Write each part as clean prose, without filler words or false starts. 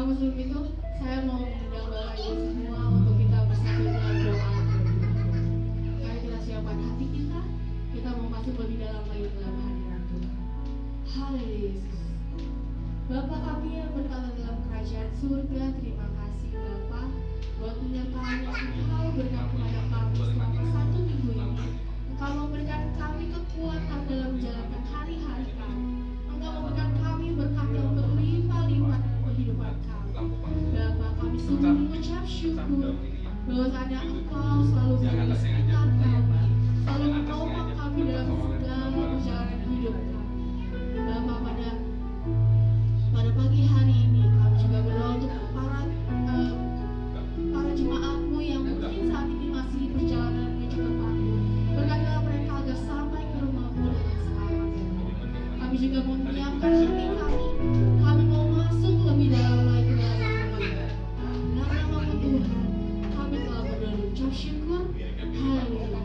sebelum itu saya mau mengundang Bapak Ibu semua untuk kita bersatu dalam doa. Mari kita siapkan hati kita. Kita mau masuk lebih dalam lagi dalam hadirat Tuhan. Haleluya Yesus. Bapa kami yang berada dalam kerajaan surga, terima kasih Bapa buat penyertaan yang Engkau berikan kepada kami selama 1 minggu ini. Engkau memberikan kami kekuatan dalam menjalankan hari-hari kami. Engkau memberikan kami berkat yang berlimpah-limpah dalam kehidupan kami. Bapa, kami sungguh mengucap syukur bahwasanya Engkau selalu mengingatkan kami, selalu menolong kami dalam segala perjalanan hidup kami. Bapa, pada pagi hari ini kami juga berdoa untuk para jemaatmu yang mungkin saat ini masih perjalanan menuju ke Paku. Berkatilah mereka agar sampai ke rumahmu dengan selamat. Kami juga mau menyiapkan hati kami. Kami mau masuk lebih dalam lagi ke dalam Tuhan. Dalam nama Tuhan, kami telah berdoa dan ucap syukur. Haleluya.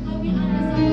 Kami ada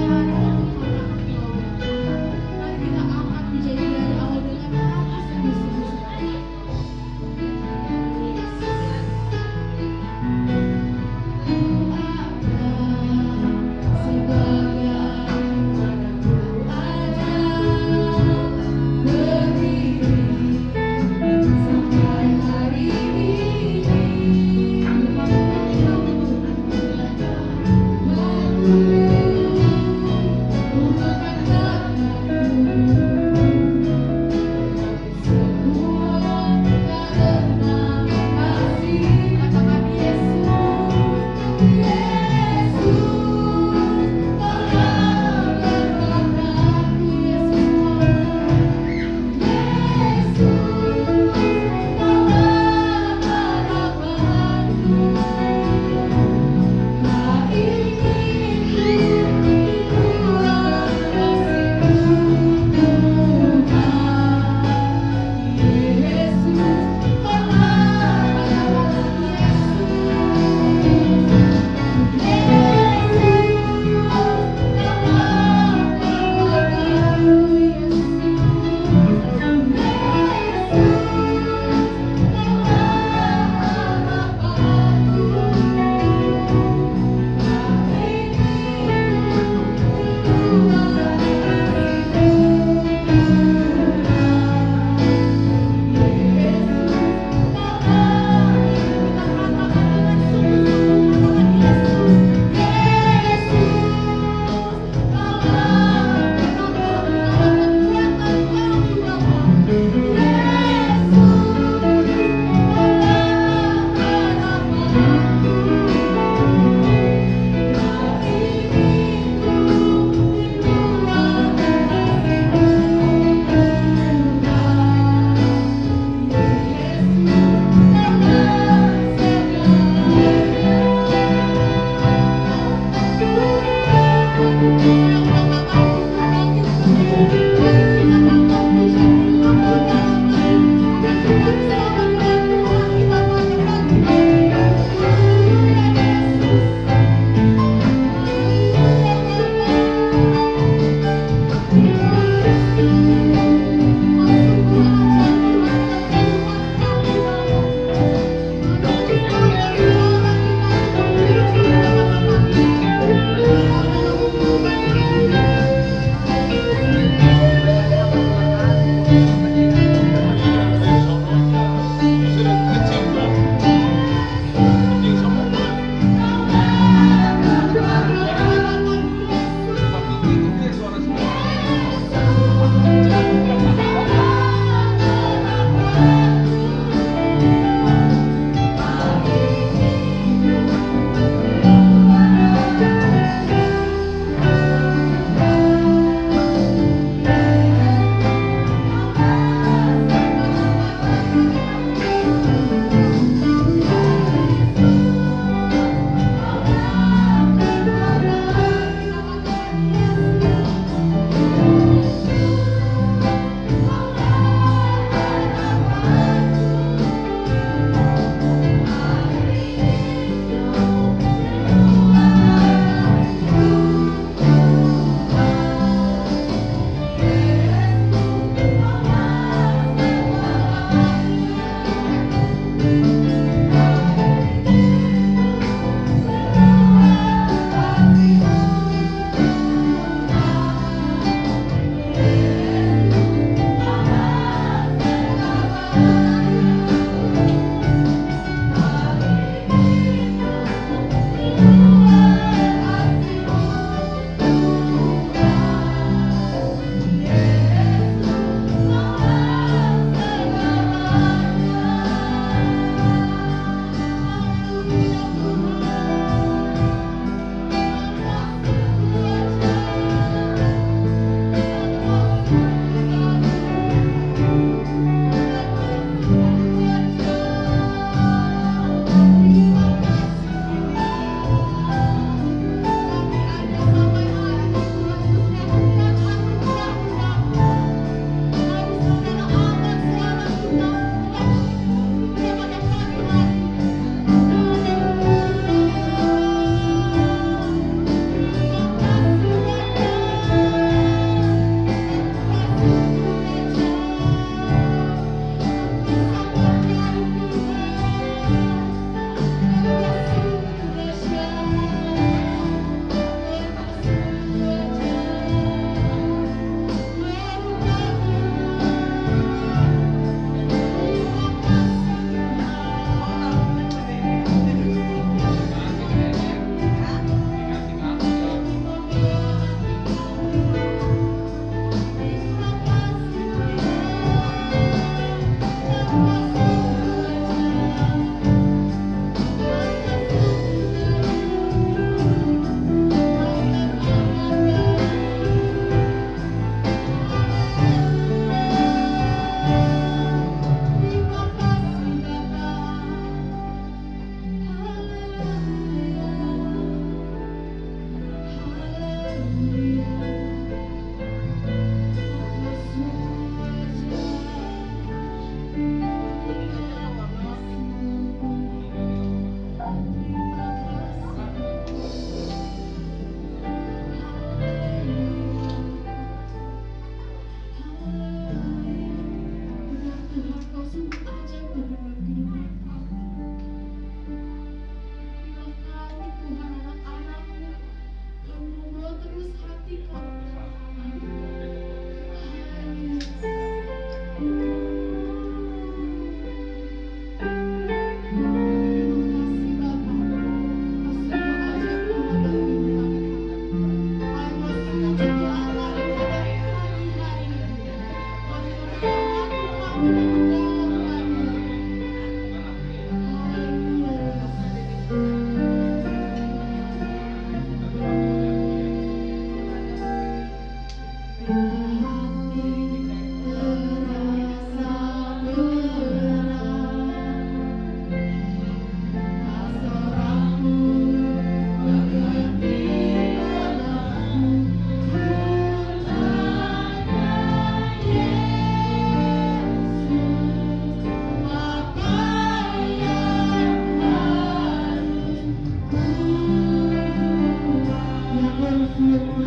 Dia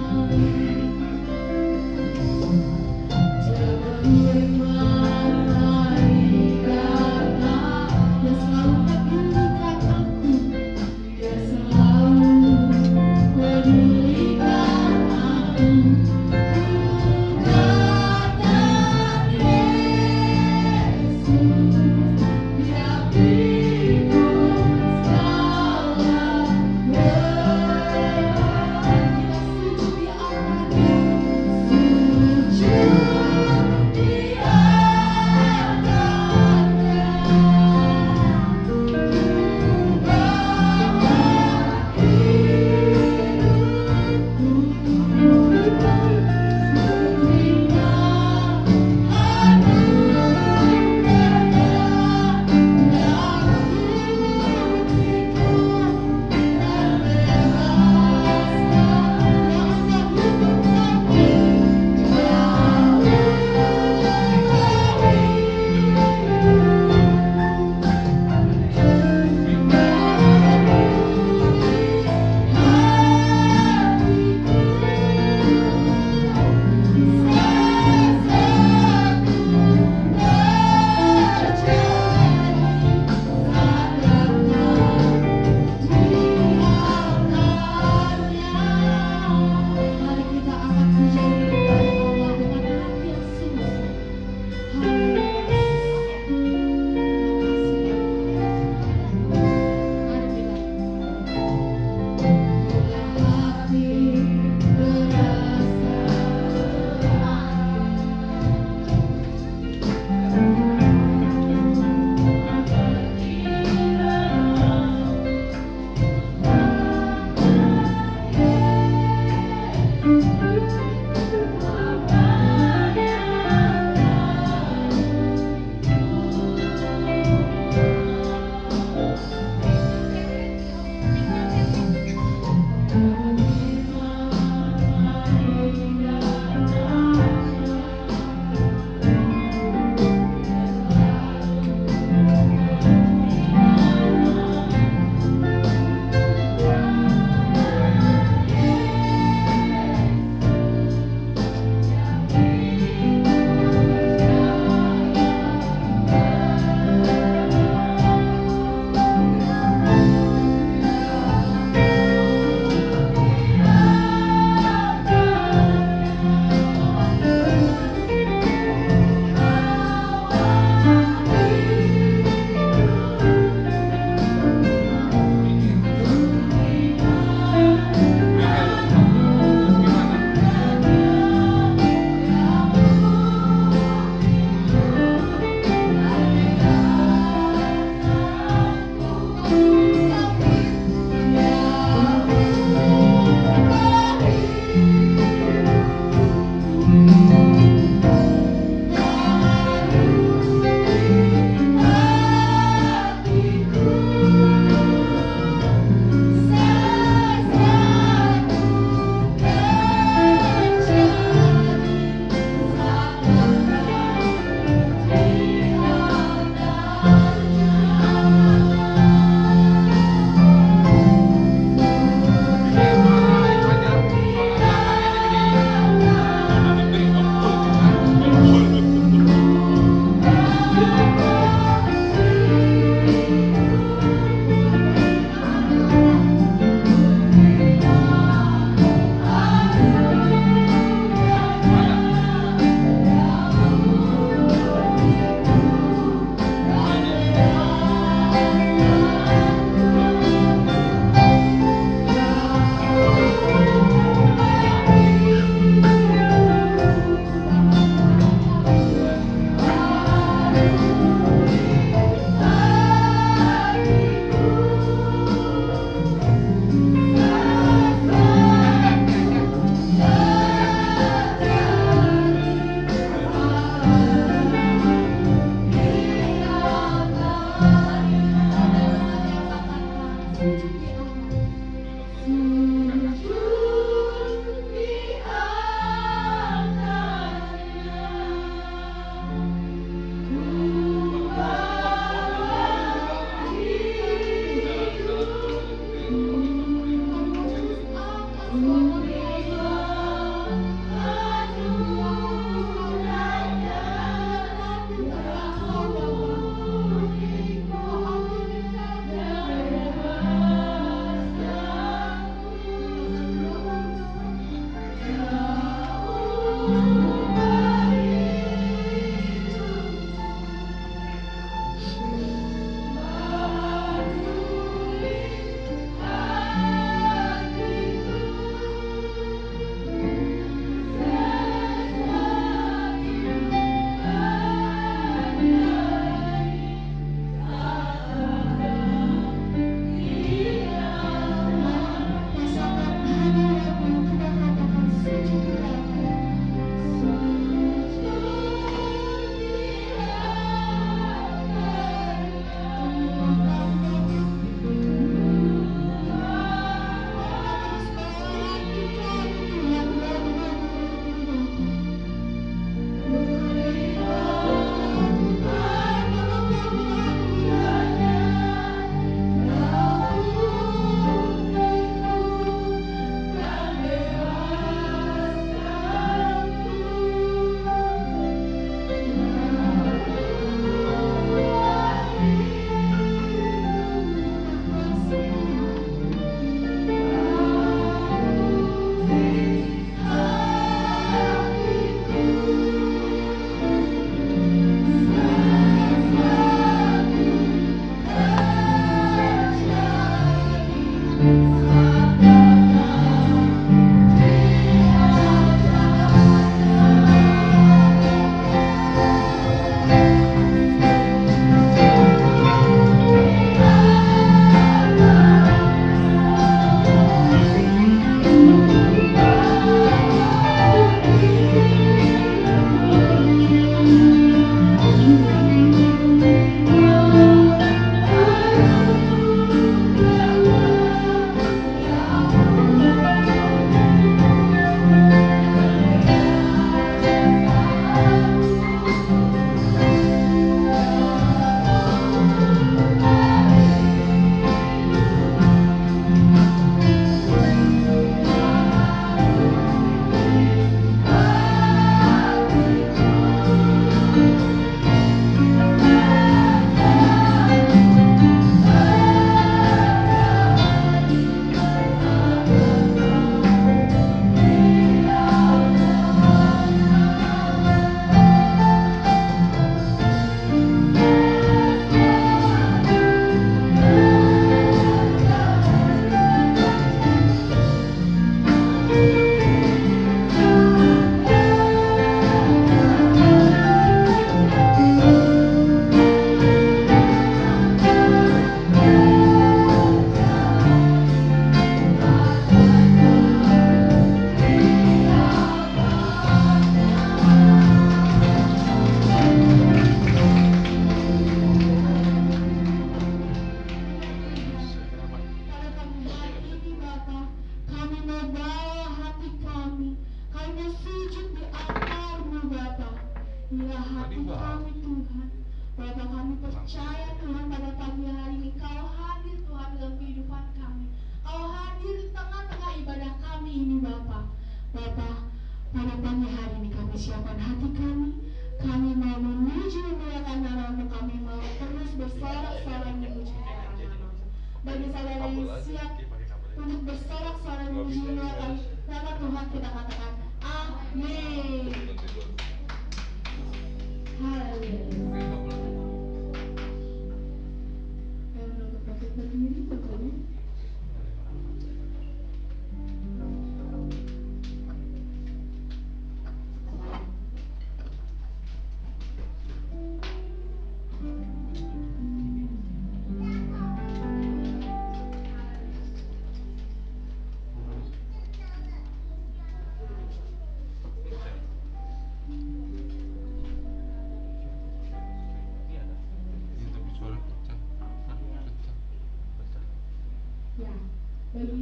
Bagi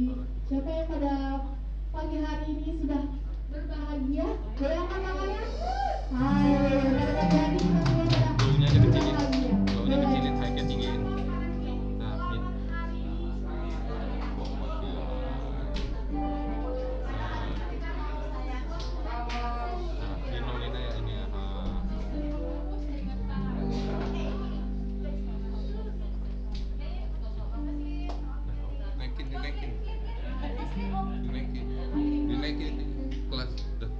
siapa yang pada pagi hari ini sudah berbahagia, goyangkan tangannya. Haleluya. Pada pagi hari ini sudah berbahagia. Baunya kecilin, high-nya tinggiin. Nah, gendongin aja ini ya. Dinaikin kelas udah.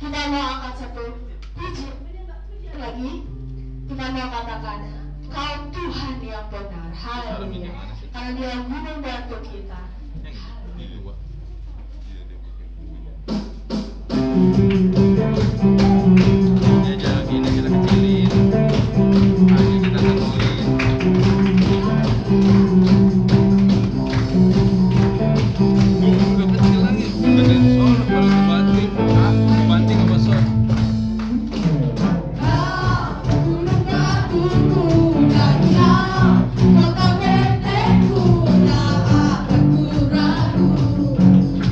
Kita mau angkat satu puji lagi. Kita mau katakan, Kau Tuhan yang benar. Haleluya. Karena Dia gunung bantu kita. Dia jalan gini kita kecilin, kaki kita tentuin. Udah kecil lagi, benerin sol baru kebanting. Kebanting apa sol?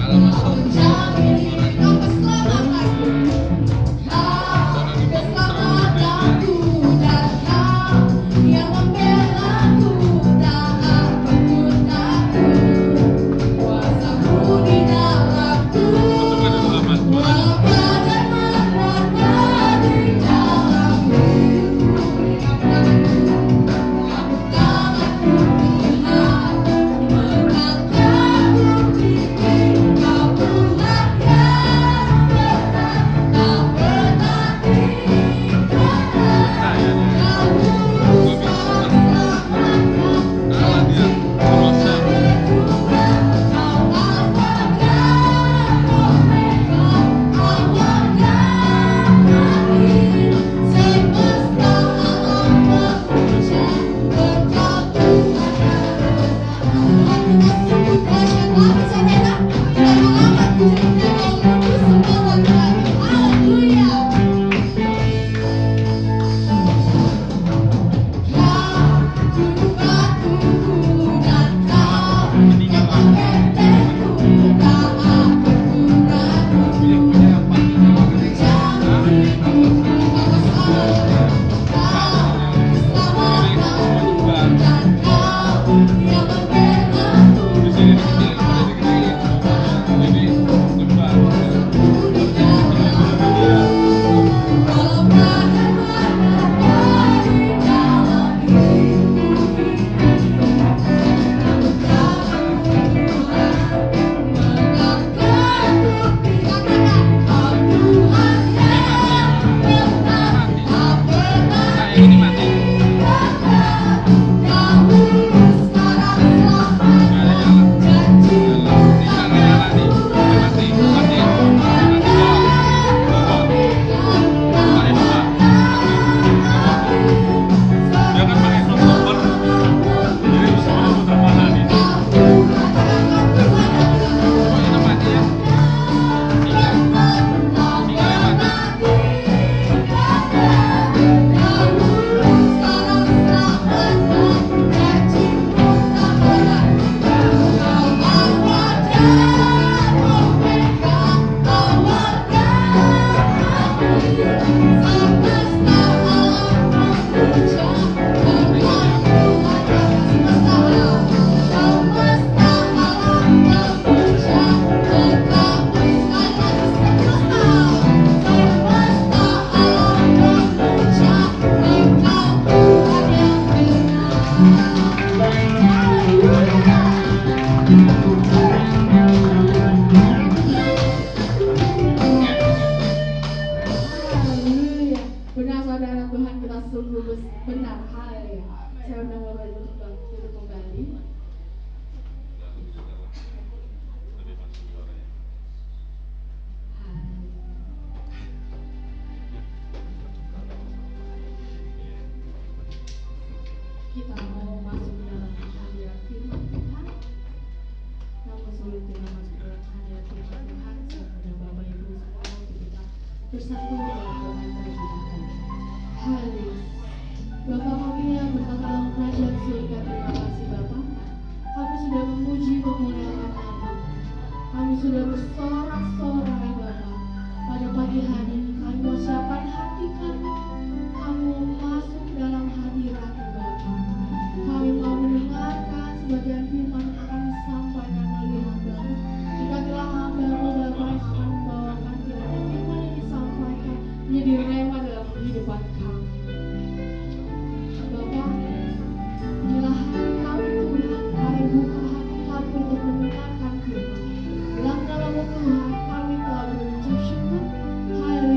Kalau masuk kita mau masuk dalam hadirat firman Tuhan. Namun sebelum kita masuk dalam hadirat firman Tuhan, saya pada Bapak Ibu semua untuk kita bersatu dalam doa terlebih dahulu. Haleluya. Bapa kami yang berkata dalam kerajaan surga, terima kasih Bapa. Kami sudah memuji memuliakan nama. Kami sudah bersorak-sorai Bapa. Pada pagi hari ini kami mau siapkan hati kami. Kami mau masuk dalam hadirat Bapa. Kami mau mendengarkan sebagian firman yang akan disampaikan oleh hamba. Dikatilah hamba-Mu Bapa yang akan membawakan firman yang disampaikan menjadi rema dalam kehidupan kami. Bapa, inilah hari kami Tuhan. Kami buka hati kami untuk mendengarkan firman. Dalam nama Tuhan kami telah berucap syukur. Haleluya.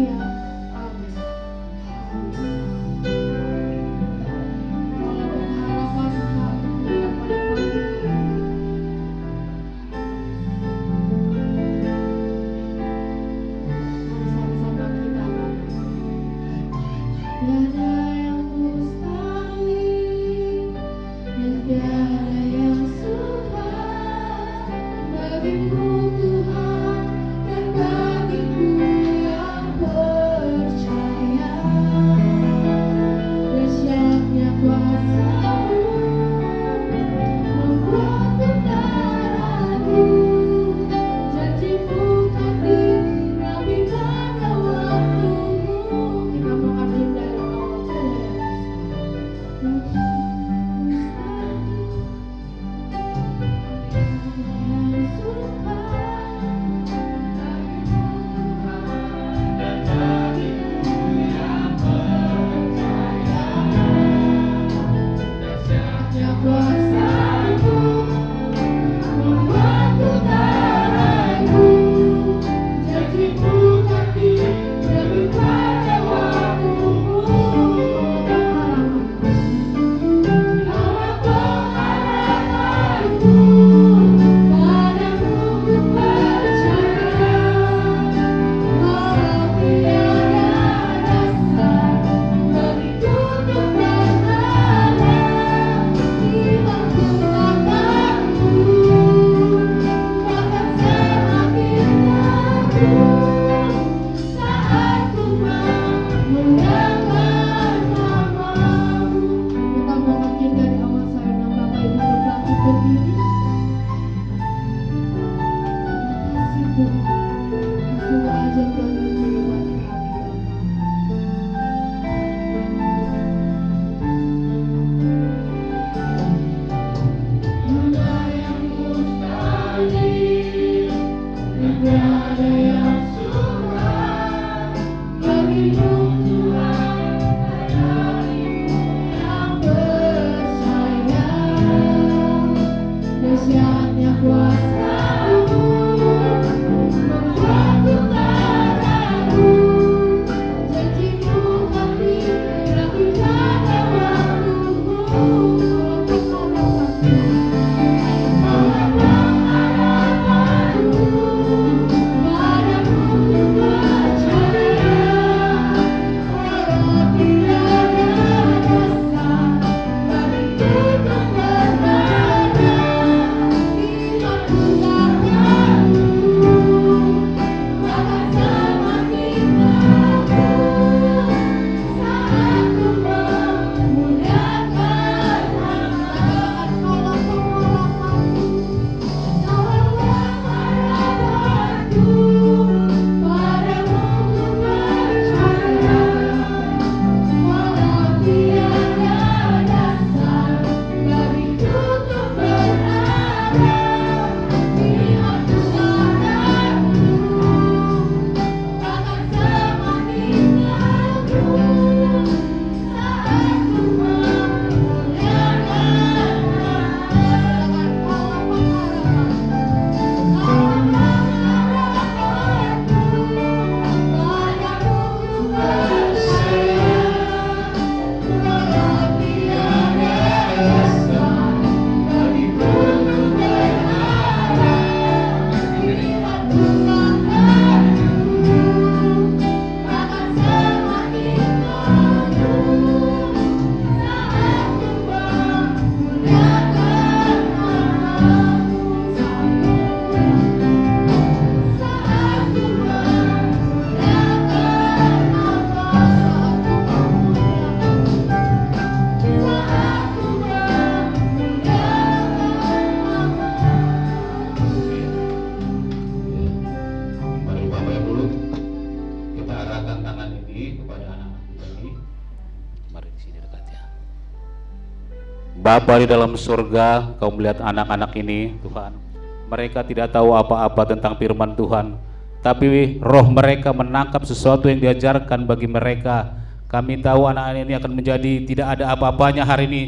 Bapa di dalam surga, Kau melihat anak-anak ini, Tuhan. Mereka tidak tahu apa-apa tentang firman Tuhan, tapi roh mereka menangkap sesuatu yang diajarkan bagi mereka. Kami tahu anak-anak ini akan menjadi tidak ada apa-apanya hari ini,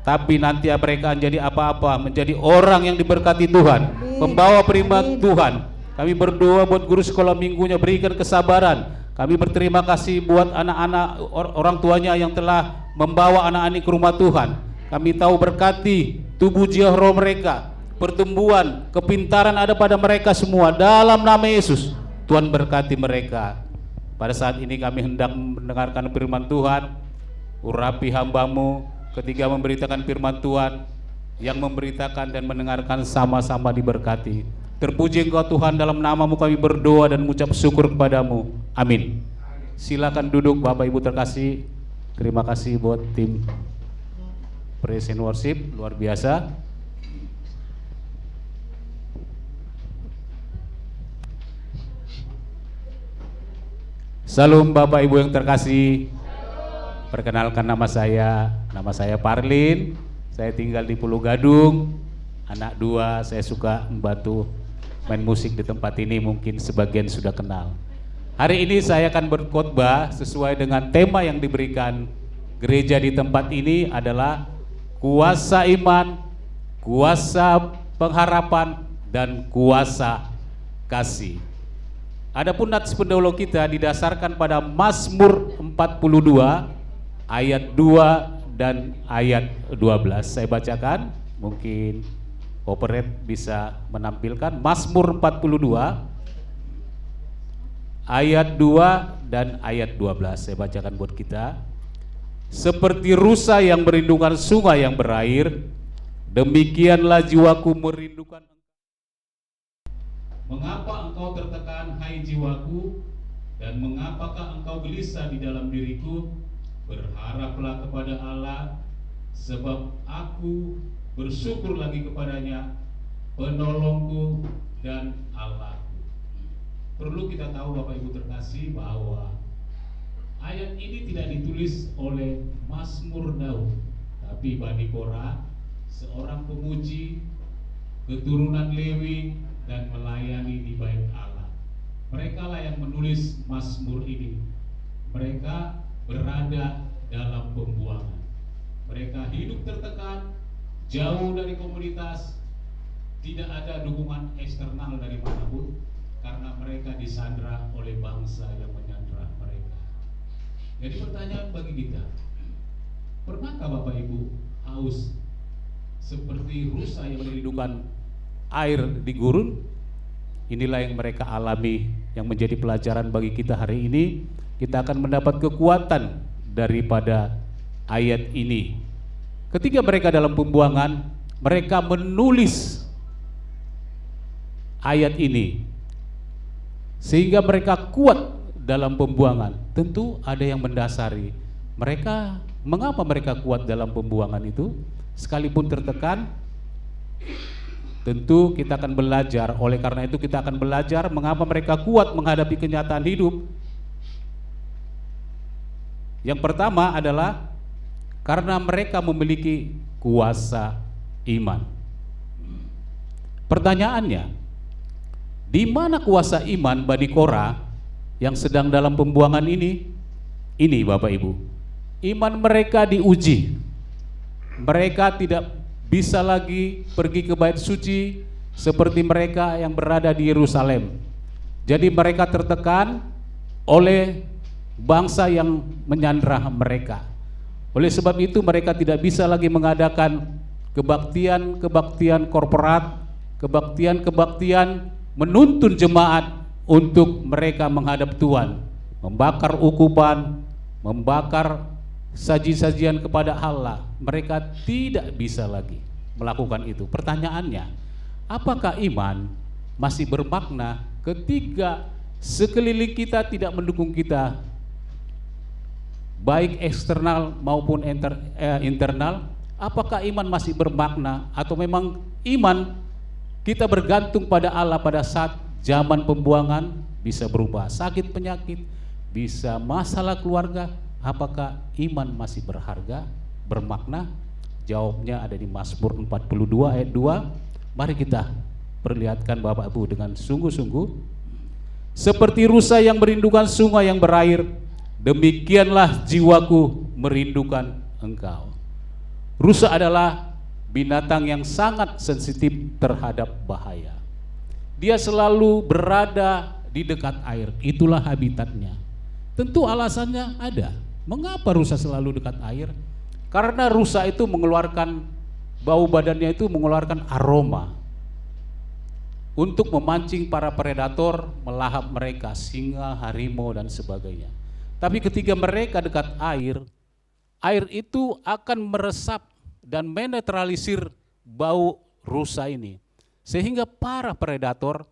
tapi nanti mereka menjadi apa-apa, menjadi orang yang diberkati Tuhan, membawa firman Tuhan. Kami berdoa buat guru sekolah minggunya, berikan kesabaran. Kami berterima kasih buat anak-anak orang tuanya yang telah membawa anak-anak ini ke rumah Tuhan. Kami tahu berkati tubuh jiwa roh mereka, pertumbuhan, kepintaran ada pada mereka semua dalam nama Yesus. Tuhan berkati mereka. Pada saat ini kami hendak mendengarkan firman Tuhan. Urapi hamba-Mu ketika memberitakan firman Tuhan, yang memberitakan dan mendengarkan sama-sama diberkati. Terpuji Engkau Tuhan, dalam nama-Mu kami berdoa dan mengucap syukur kepadamu. Amin. Silakan duduk Bapak Ibu terkasih. Terima kasih buat tim Praise and Worship, luar biasa. Salam Bapak Ibu yang terkasih. Perkenalkan nama saya Parlin. Saya tinggal di Pulau Gadung. Anak dua, saya suka membantu main musik di tempat ini, mungkin sebagian sudah kenal. Hari ini saya akan berkhotbah sesuai dengan tema yang diberikan gereja di tempat ini adalah kuasa iman, kuasa pengharapan, dan kuasa kasih. Adapun nats pendahulu kita didasarkan pada Mazmur 42 ayat 2 dan ayat 12. Saya bacakan, mungkin operator bisa menampilkan Mazmur 42 ayat 2 dan ayat 12. Saya bacakan buat kita. Seperti rusa yang merindukan sungai yang berair, demikianlah jiwaku merindukan Engkau. Mengapa engkau tertekan, hai jiwaku, dan mengapakah engkau gelisah di dalam diriku? Berharaplah kepada Allah, sebab aku bersyukur lagi kepadanya, penolongku dan Allahku. perlu kita tahu Bapak Ibu terkasih bahwa ayat ini tidak ditulis oleh Mazmur Daud, tapi Bani Korah, seorang pemuji keturunan Lewi dan melayani di bait Allah. Mereka lah yang menulis Mazmur ini. Mereka berada dalam pembuangan. Mereka hidup tertekan, jauh dari komunitas, tidak ada dukungan eksternal dari manapun, karena mereka disandra oleh bangsa yang menyandra mereka. Jadi pertanyaan bagi kita, pernahkah Bapak Ibu haus seperti rusa yang merindukan air di gurun? Inilah yang mereka alami, yang menjadi pelajaran bagi kita hari ini. Kita akan mendapat kekuatan daripada ayat ini. Ketika mereka dalam pembuangan, mereka menulis ayat ini sehingga mereka kuat dalam pembuangan. Tentu ada yang mendasari mereka. Mengapa mereka kuat dalam pembuangan itu? Sekalipun tertekan, tentu kita akan belajar. Oleh karena itu kita akan belajar mengapa mereka kuat menghadapi kenyataan hidup. Yang pertama adalah karena mereka memiliki kuasa iman. Pertanyaannya, di mana kuasa iman Bani Korah yang sedang dalam pembuangan ini? Ini Bapak Ibu, iman mereka diuji. Mereka tidak bisa lagi pergi ke bait suci seperti mereka yang berada di Yerusalem. Jadi mereka tertekan oleh bangsa yang menyandra mereka. Oleh sebab itu mereka tidak bisa lagi mengadakan kebaktian korporat, kebaktian menuntun jemaat untuk mereka menghadap Tuhan, membakar ukupan, membakar saji-sajian kepada Allah. Mereka tidak bisa lagi melakukan itu. Pertanyaannya, apakah iman masih bermakna ketika sekeliling kita tidak mendukung kita, baik eksternal maupun internal? Apakah iman masih bermakna, atau memang iman kita bergantung pada Allah pada saat zaman pembuangan bisa berubah sakit penyakit, bisa masalah keluarga? Apakah iman masih berharga, bermakna? Jawabnya ada di Mazmur 42 ayat 2. Mari kita perlihatkan Bapak Ibu dengan sungguh-sungguh. Seperti rusa yang merindukan sungai yang berair, demikianlah jiwaku merindukan Engkau. Rusa adalah binatang yang sangat sensitif terhadap bahaya. Dia selalu berada di dekat air, itulah habitatnya. Tentu alasannya ada. Mengapa rusa selalu dekat air? Karena rusa itu mengeluarkan, bau badannya itu mengeluarkan aroma untuk memancing para predator melahap mereka, singa, harimau dan sebagainya. Tapi ketika mereka dekat air, air itu akan meresap dan menetralisir bau rusa ini, sehingga para predator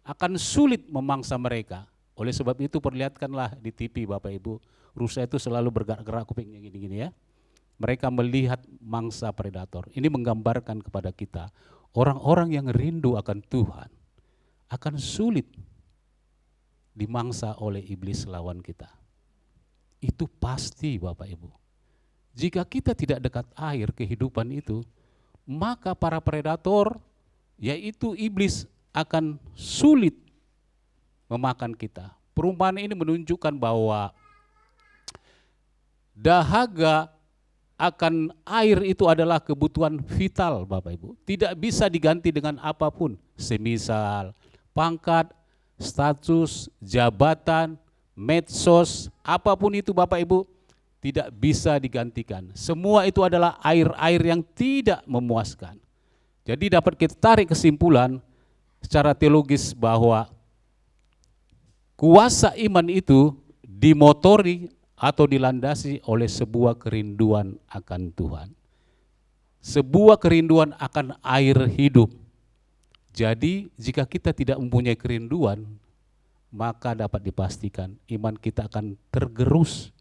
akan sulit memangsa mereka. Oleh sebab itu perlihatkanlah di TV Bapak Ibu, rusa itu selalu bergerak-gerak kupingnya gini-gini ya. Mereka melihat mangsa predator. Ini menggambarkan kepada kita, orang-orang yang rindu akan Tuhan akan sulit dimangsa oleh iblis lawan kita. Itu pasti Bapak Ibu. Jika kita tidak dekat air kehidupan itu, maka para predator, yaitu iblis, akan sulit memakan kita. Perumpamaan ini menunjukkan bahwa dahaga akan air itu adalah kebutuhan vital Bapak Ibu. Tidak bisa diganti dengan apapun, semisal pangkat, status, jabatan, medsos, apapun itu Bapak Ibu, tidak bisa digantikan. Semua itu adalah air-air yang tidak memuaskan. Jadi dapat kita tarik kesimpulan secara teologis bahwa kuasa iman itu dimotori atau dilandasi oleh sebuah kerinduan akan Tuhan. Sebuah kerinduan akan air hidup. Jadi jika kita tidak mempunyai kerinduan, maka dapat dipastikan iman kita akan tergerus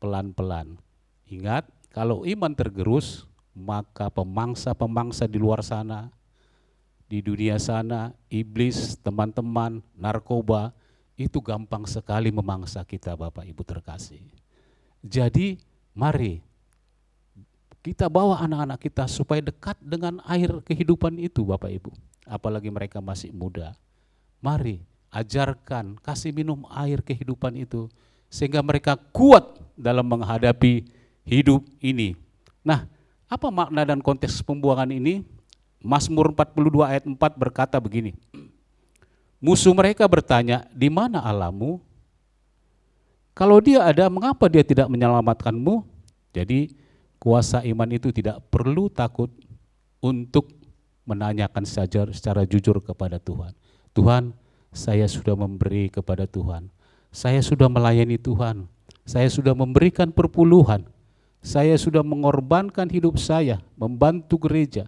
pelan-pelan. Ingat, kalau iman tergerus, maka pemangsa-pemangsa di luar sana, di dunia sana, iblis, teman-teman, narkoba, itu gampang sekali memangsa kita Bapak Ibu terkasih. Jadi mari kita bawa anak-anak kita supaya dekat dengan air kehidupan itu Bapak Ibu. Apalagi mereka masih muda. Mari ajarkan, kasih minum air kehidupan itu sehingga mereka kuat dalam menghadapi hidup ini. Nah, apa makna dan konteks pembuangan ini? Mazmur 42 ayat 4 berkata begini. Musuh mereka bertanya, di mana Allahmu? Kalau dia ada, mengapa dia tidak menyelamatkanmu? Jadi kuasa iman itu tidak perlu takut untuk menanyakan saja secara jujur kepada Tuhan. Tuhan, saya sudah memberi kepada Tuhan. Saya sudah melayani Tuhan. Saya sudah memberikan perpuluhan. Saya sudah mengorbankan hidup saya, membantu gereja.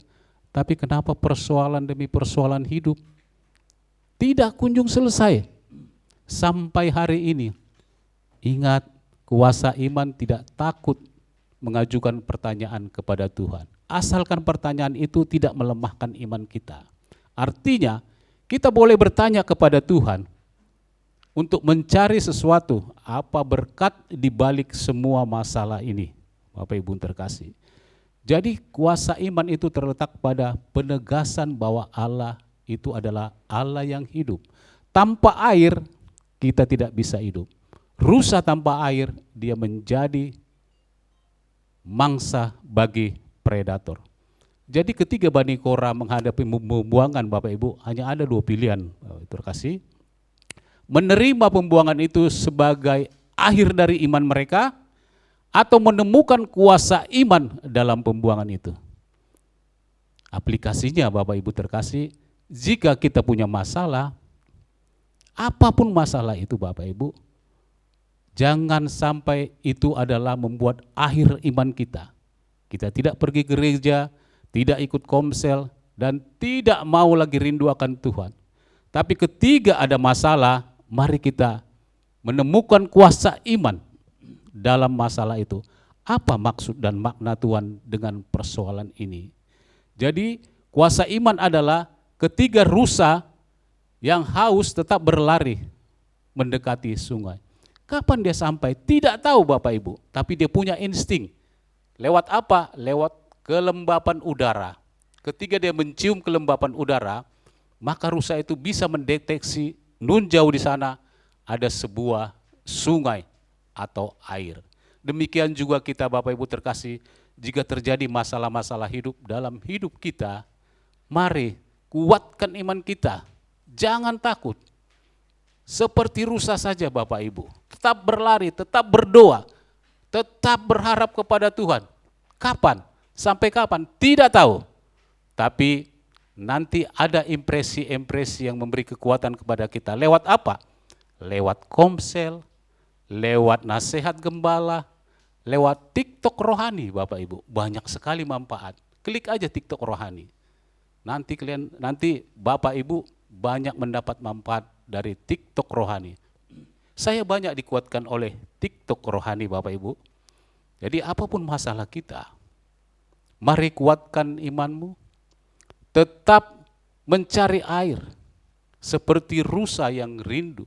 Tapi kenapa persoalan demi persoalan hidup tidak kunjung selesai sampai hari ini? Ingat, kuasa iman tidak takut mengajukan pertanyaan kepada Tuhan. Asalkan pertanyaan itu tidak melemahkan iman kita. Artinya, kita boleh bertanya kepada Tuhan untuk mencari sesuatu, apa berkat di balik semua masalah ini. Bapak Ibu terkasih. Jadi kuasa iman itu terletak pada penegasan bahwa Allah itu adalah Allah yang hidup. Tanpa air kita tidak bisa hidup. Rusa tanpa air dia menjadi mangsa bagi predator. Jadi ketika Bani Korah menghadapi pembuangan Bapak Ibu hanya ada dua pilihan. Terkasih. Menerima pembuangan itu sebagai akhir dari iman mereka atau menemukan kuasa iman dalam pembuangan itu. Aplikasinya Bapak Ibu terkasih, jika kita punya masalah, apapun masalah itu Bapak Ibu, jangan sampai itu adalah membuat akhir iman kita. Kita tidak pergi gereja, tidak ikut komsel, dan tidak mau lagi rindu akan Tuhan. Tapi ketika ada masalah, mari kita menemukan kuasa iman dalam masalah itu. Apa maksud dan makna Tuhan dengan persoalan ini? Jadi kuasa iman adalah ketiga rusa yang haus tetap berlari mendekati sungai. Kapan dia sampai? Tidak tahu Bapak Ibu, tapi dia punya insting. Lewat apa? Lewat kelembapan udara. Ketika dia mencium kelembapan udara, maka rusa itu bisa mendeteksi nun jauh di sana ada sebuah sungai atau air. Demikian juga kita Bapak Ibu terkasih, jika terjadi masalah-masalah hidup dalam hidup kita, mari kuatkan iman kita, jangan takut. Seperti rusa saja Bapak Ibu, tetap berlari, tetap berdoa, tetap berharap kepada Tuhan. Kapan? Sampai kapan? Tidak tahu. Tapi nanti ada impresi-impresi yang memberi kekuatan kepada kita. Lewat apa? Lewat komsel, lewat nasihat gembala, lewat TikTok rohani Bapak Ibu. Banyak sekali manfaat. Klik aja TikTok rohani. Nanti Bapak Ibu banyak mendapat manfaat dari TikTok rohani. Saya banyak dikuatkan oleh TikTok rohani Bapak Ibu. Jadi apapun masalah kita, mari kuatkan imanmu, tetap mencari air seperti rusa yang rindu.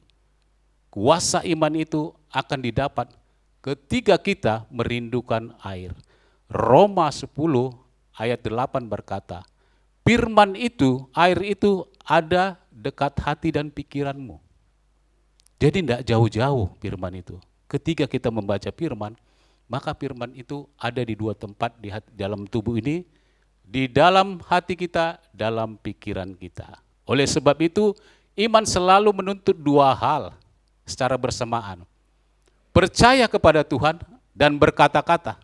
Kuasa iman itu akan didapat ketika kita merindukan air. Roma 10 ayat 8 berkata, firman itu, air itu ada dekat hati dan pikiranmu. Jadi tidak jauh-jauh firman itu. Ketika kita membaca firman, maka firman itu ada di dua tempat di dalam tubuh ini, di dalam hati kita, dalam pikiran kita. Oleh sebab itu, iman selalu menuntut dua hal secara bersamaan. Percaya kepada Tuhan dan berkata-kata.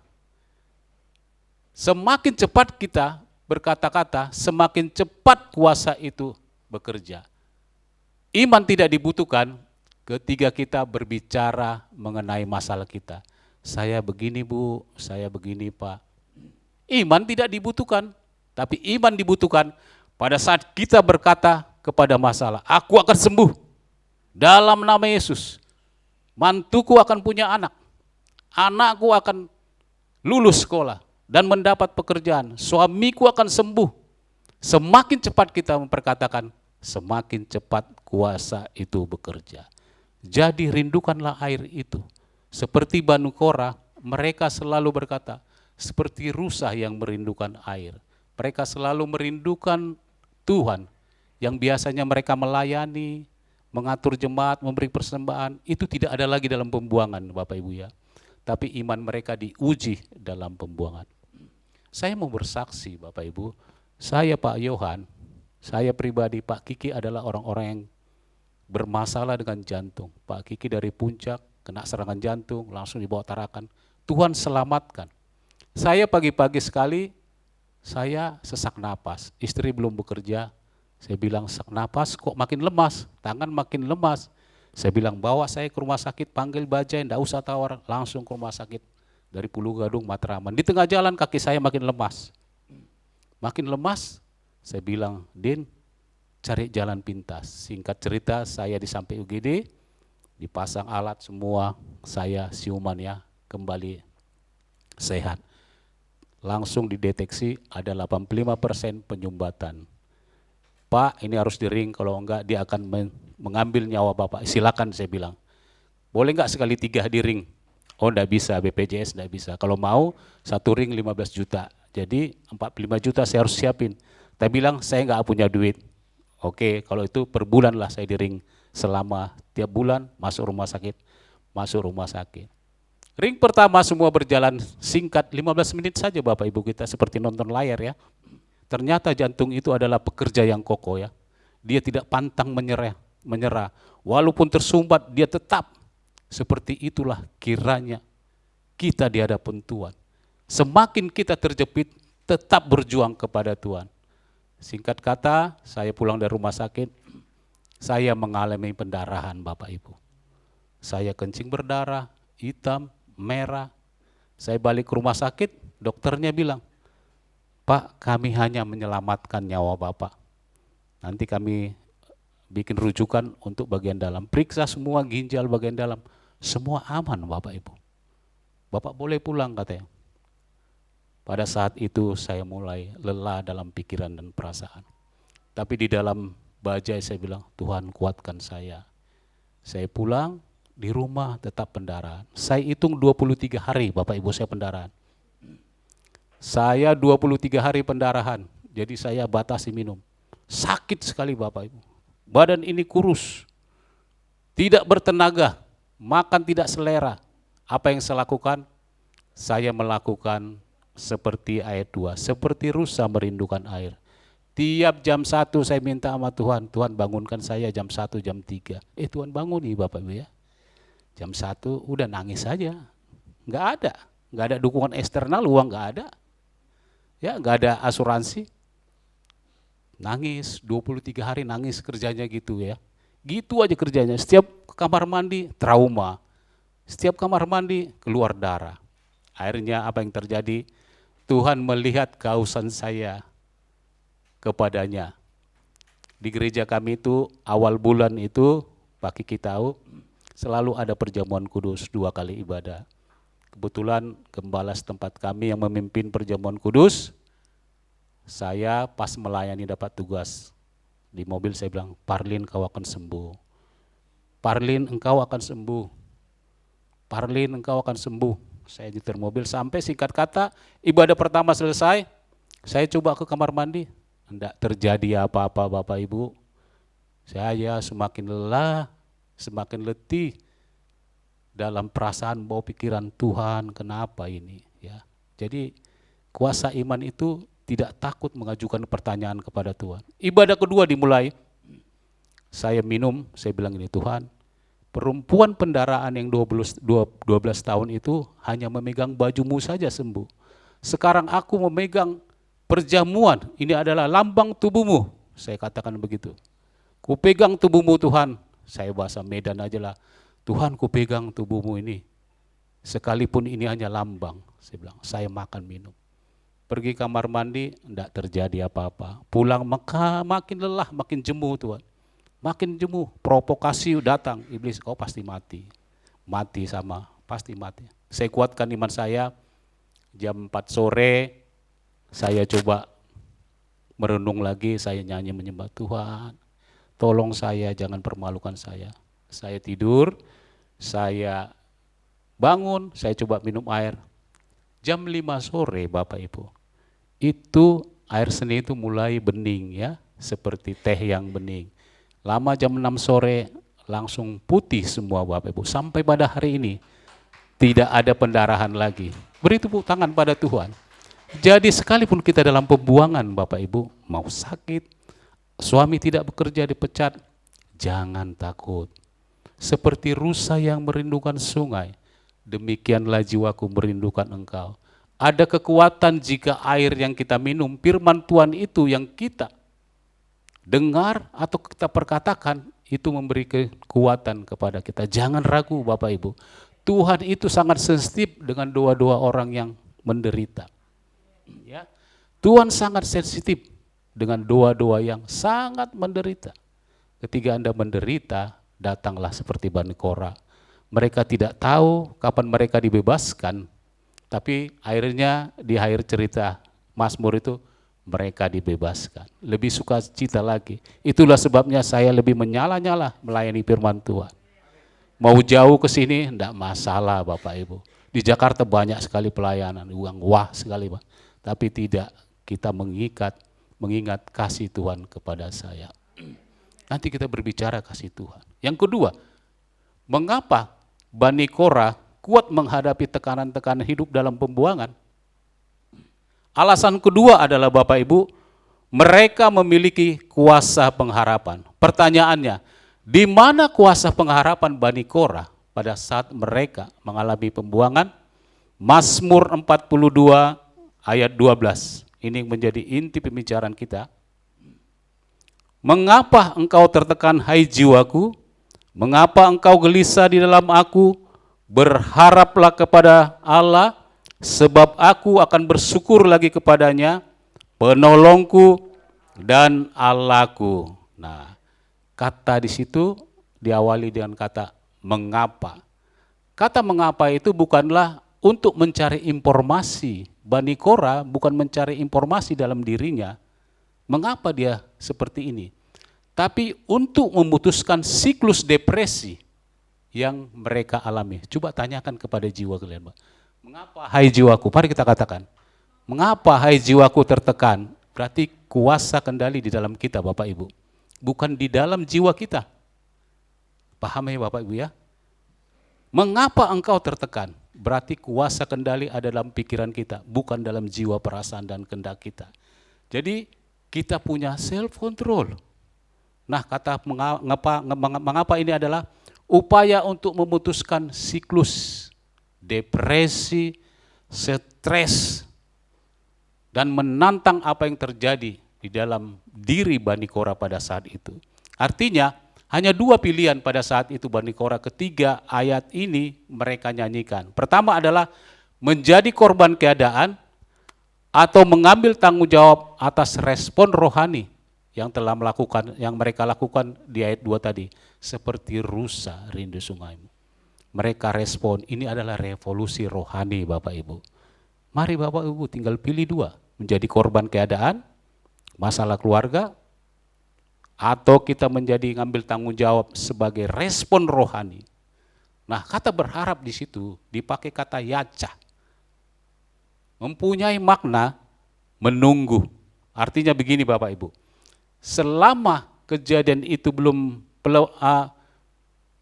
Semakin cepat kita berkata-kata, semakin cepat kuasa itu bekerja. Iman tidak dibutuhkan ketika kita berbicara mengenai masalah kita. Saya begini Bu, saya begini Pak. Iman tidak dibutuhkan, tapi iman dibutuhkan pada saat kita berkata kepada masalah, aku akan sembuh dalam nama Yesus. Mantuku akan punya anak, anakku akan lulus sekolah dan mendapat pekerjaan, suamiku akan sembuh. Semakin cepat kita memperkatakan, semakin cepat kuasa itu bekerja. Jadi rindukanlah air itu. Seperti Banu Korah, mereka selalu berkata, seperti rusa yang merindukan air. Mereka selalu merindukan Tuhan, yang biasanya mereka melayani, mengatur jemaat, memberi persembahan, itu tidak ada lagi dalam pembuangan, Bapak Ibu ya. Tapi iman mereka diuji dalam pembuangan. Saya mau bersaksi, Bapak Ibu, saya Pak Yohan, saya pribadi, Pak Kiki adalah orang-orang yang bermasalah dengan jantung. Pak Kiki dari Puncak, kena serangan jantung, langsung dibawa Tarakan. Tuhan selamatkan. Saya pagi-pagi sekali, saya sesak napas. Istri belum bekerja, saya bilang sesak napas kok makin lemas, tangan makin lemas. Saya bilang bawa saya ke rumah sakit, panggil bajai, enggak usah tawar, langsung ke rumah sakit. Dari Pulau Gadung, Matraman. Di tengah jalan kaki saya makin lemas. Makin lemas, saya bilang, Din, cari jalan pintas. Singkat cerita, saya di sampai UGD, dipasang alat semua, saya siuman ya, kembali sehat. Langsung dideteksi ada 85% penyumbatan. Pak, ini harus di-ring, kalau enggak dia akan mengambil nyawa Bapak. Silakan, saya bilang. Boleh enggak sekali 3 di-ring? Oh, enggak bisa, BPJS enggak bisa. Kalau mau, 1 ring 15 juta. Jadi 45 juta saya harus siapin. Saya bilang, saya enggak punya duit. Oke, kalau itu per bulan lah saya di-ring. Selama tiap bulan masuk rumah sakit, masuk rumah sakit. Ring pertama semua berjalan singkat, 15 menit saja Bapak Ibu, kita seperti nonton layar ya. Ternyata jantung itu adalah pekerja yang kokoh ya. Dia tidak pantang menyerah. Walaupun tersumbat dia tetap. Seperti itulah kiranya kita di hadapan Tuhan. Semakin kita terjepit, tetap berjuang kepada Tuhan. Singkat kata, saya pulang dari rumah sakit, saya mengalami pendarahan Bapak Ibu. Saya kencing berdarah, hitam, merah. Saya balik ke rumah sakit, dokternya bilang, Pak, kami hanya menyelamatkan nyawa Bapak. Nanti kami bikin rujukan untuk bagian dalam. Periksa semua ginjal bagian dalam. Semua aman Bapak Ibu. Bapak boleh pulang katanya. Pada saat itu saya mulai lelah dalam pikiran dan perasaan. Tapi di dalam bajai saya bilang, Tuhan kuatkan saya. Saya pulang, di rumah tetap pendarahan. Saya hitung 23 hari Bapak Ibu saya pendarahan. Saya 23 hari pendarahan, jadi saya batasi minum. Sakit sekali Bapak Ibu. Badan ini kurus, tidak bertenaga, makan tidak selera. Apa yang saya lakukan? Saya melakukan seperti ayat 2, seperti rusa merindukan air. Tiap jam 1 saya minta sama Tuhan, Tuhan bangunkan saya jam 1, jam 3. Tuhan bangun nih Bapak Ibu ya. Jam 1 udah nangis saja, nggak ada dukungan eksternal, uang nggak ada. Ya, nggak ada asuransi. Nangis, 23 hari nangis kerjanya gitu ya. Gitu aja kerjanya, setiap ke kamar mandi trauma. Setiap kamar mandi keluar darah. Akhirnya apa yang terjadi? Tuhan melihat kehausan saya kepadanya. Di gereja kami itu awal bulan itu, Pak Kiki tahu, selalu ada perjamuan kudus 2 kali ibadah. Kebetulan gembala setempat kami yang memimpin perjamuan kudus, saya pas melayani dapat tugas. Di mobil saya bilang, Parlin kau akan sembuh. Parlin engkau akan sembuh. Parlin engkau akan sembuh. Saya nyetir mobil sampai singkat kata ibadah pertama selesai, saya coba ke kamar mandi, enggak terjadi apa-apa Bapak Ibu. Saya semakin lelah, semakin letih dalam perasaan bawa pikiran Tuhan kenapa ini ya. Jadi kuasa iman itu tidak takut mengajukan pertanyaan kepada Tuhan. Ibadah kedua dimulai, saya minum, saya bilang ini Tuhan, perempuan pendarahan yang 12 tahun itu hanya memegang bajumu saja sembuh. Sekarang aku memegang perjamuan, ini adalah lambang tubuhmu. Saya katakan begitu. Ku pegang tubuhmu Tuhan, saya bahasa Medan aja lah. Tuhan ku pegang tubuhmu ini, sekalipun ini hanya lambang. Saya bilang, saya makan minum. Pergi kamar mandi, enggak terjadi apa-apa. Pulang makin lelah, makin jemu Tuhan. Makin jemu, provokasi datang, iblis kau pasti mati. Mati sama, pasti mati. Saya kuatkan iman saya, jam 4 sore, saya coba merenung lagi, saya nyanyi menyembah Tuhan. Tolong saya, jangan permalukan saya. Saya tidur, saya bangun, saya coba minum air. Jam 5 sore Bapak Ibu, itu air seni itu mulai bening ya, seperti teh yang bening. Lama jam 6 sore langsung putih semua Bapak Ibu. Sampai pada hari ini tidak ada pendarahan lagi. Beri tepuk tangan pada Tuhan. Jadi sekalipun kita dalam pembuangan Bapak Ibu, mau sakit, suami tidak bekerja dipecat, jangan takut. Seperti rusa yang merindukan sungai, demikianlah jiwaku merindukan engkau. Ada kekuatan jika air yang kita minum, firman Tuhan itu yang kita dengar atau kita perkatakan, itu memberi kekuatan kepada kita. Jangan ragu Bapak Ibu. Tuhan itu sangat sensitif dengan doa-doa orang yang menderita. Ya. Tuhan sangat sensitif dengan doa-doa yang sangat menderita. Ketika Anda menderita, datanglah seperti Bani Korah. Mereka tidak tahu kapan mereka dibebaskan, tapi akhirnya di akhir cerita Mazmur itu mereka dibebaskan. Lebih sukacita lagi. Itulah sebabnya saya lebih menyala-nyala melayani firman Tuhan. Mau jauh ke sini enggak masalah Bapak Ibu. Di Jakarta banyak sekali pelayanan, uang wah sekali Pak. Tapi tidak, kita mengingat kasih Tuhan kepada saya. Nanti kita berbicara kasih Tuhan. Yang kedua, mengapa Bani Korah kuat menghadapi tekanan-tekanan hidup dalam pembuangan? Alasan kedua adalah Bapak Ibu, mereka memiliki kuasa pengharapan. Pertanyaannya, di mana kuasa pengharapan Bani Korah pada saat mereka mengalami pembuangan? Mazmur 42 ayat 12. Ini menjadi inti pembicaraan kita. Mengapa engkau tertekan hai jiwaku? Mengapa engkau gelisah di dalam aku? Berharaplah kepada Allah, sebab aku akan bersyukur lagi kepadanya, penolongku dan Allahku. Nah, kata di situ diawali dengan kata mengapa. Kata mengapa itu bukanlah untuk mencari informasi. Bani Korah bukan mencari informasi dalam dirinya, mengapa dia seperti ini. Tapi untuk memutuskan siklus depresi yang mereka alami. Coba tanyakan kepada jiwa kalian, Pak. Mengapa hai jiwaku? Mari kita katakan. Mengapa hai jiwaku tertekan? Berarti kuasa kendali di dalam kita Bapak Ibu. Bukan di dalam jiwa kita. Paham ya Bapak Ibu ya? Mengapa engkau tertekan? Berarti kuasa kendali ada dalam pikiran kita, bukan dalam jiwa, perasaan, dan kehendak kita. Jadi kita punya self control. Nah, kata mengapa ini adalah upaya untuk memutuskan siklus depresi, stres, dan menantang apa yang terjadi di dalam diri Bani Korah pada saat itu. Artinya hanya dua pilihan pada saat itu Bani Korah. Ketiga ayat ini mereka nyanyikan. Pertama adalah menjadi korban keadaan atau mengambil tanggung jawab atas respon rohani yang telah melakukan, yang mereka lakukan di ayat 2 tadi. Seperti rusa rindu sungaimu. Mereka respon, ini adalah revolusi rohani Bapak Ibu. Mari Bapak Ibu tinggal pilih dua, menjadi korban keadaan, masalah keluarga, atau kita menjadi ngambil tanggung jawab sebagai respon rohani. Nah, kata berharap di situ dipakai kata yaca. Mempunyai makna menunggu. Artinya begini Bapak Ibu. Selama kejadian itu belum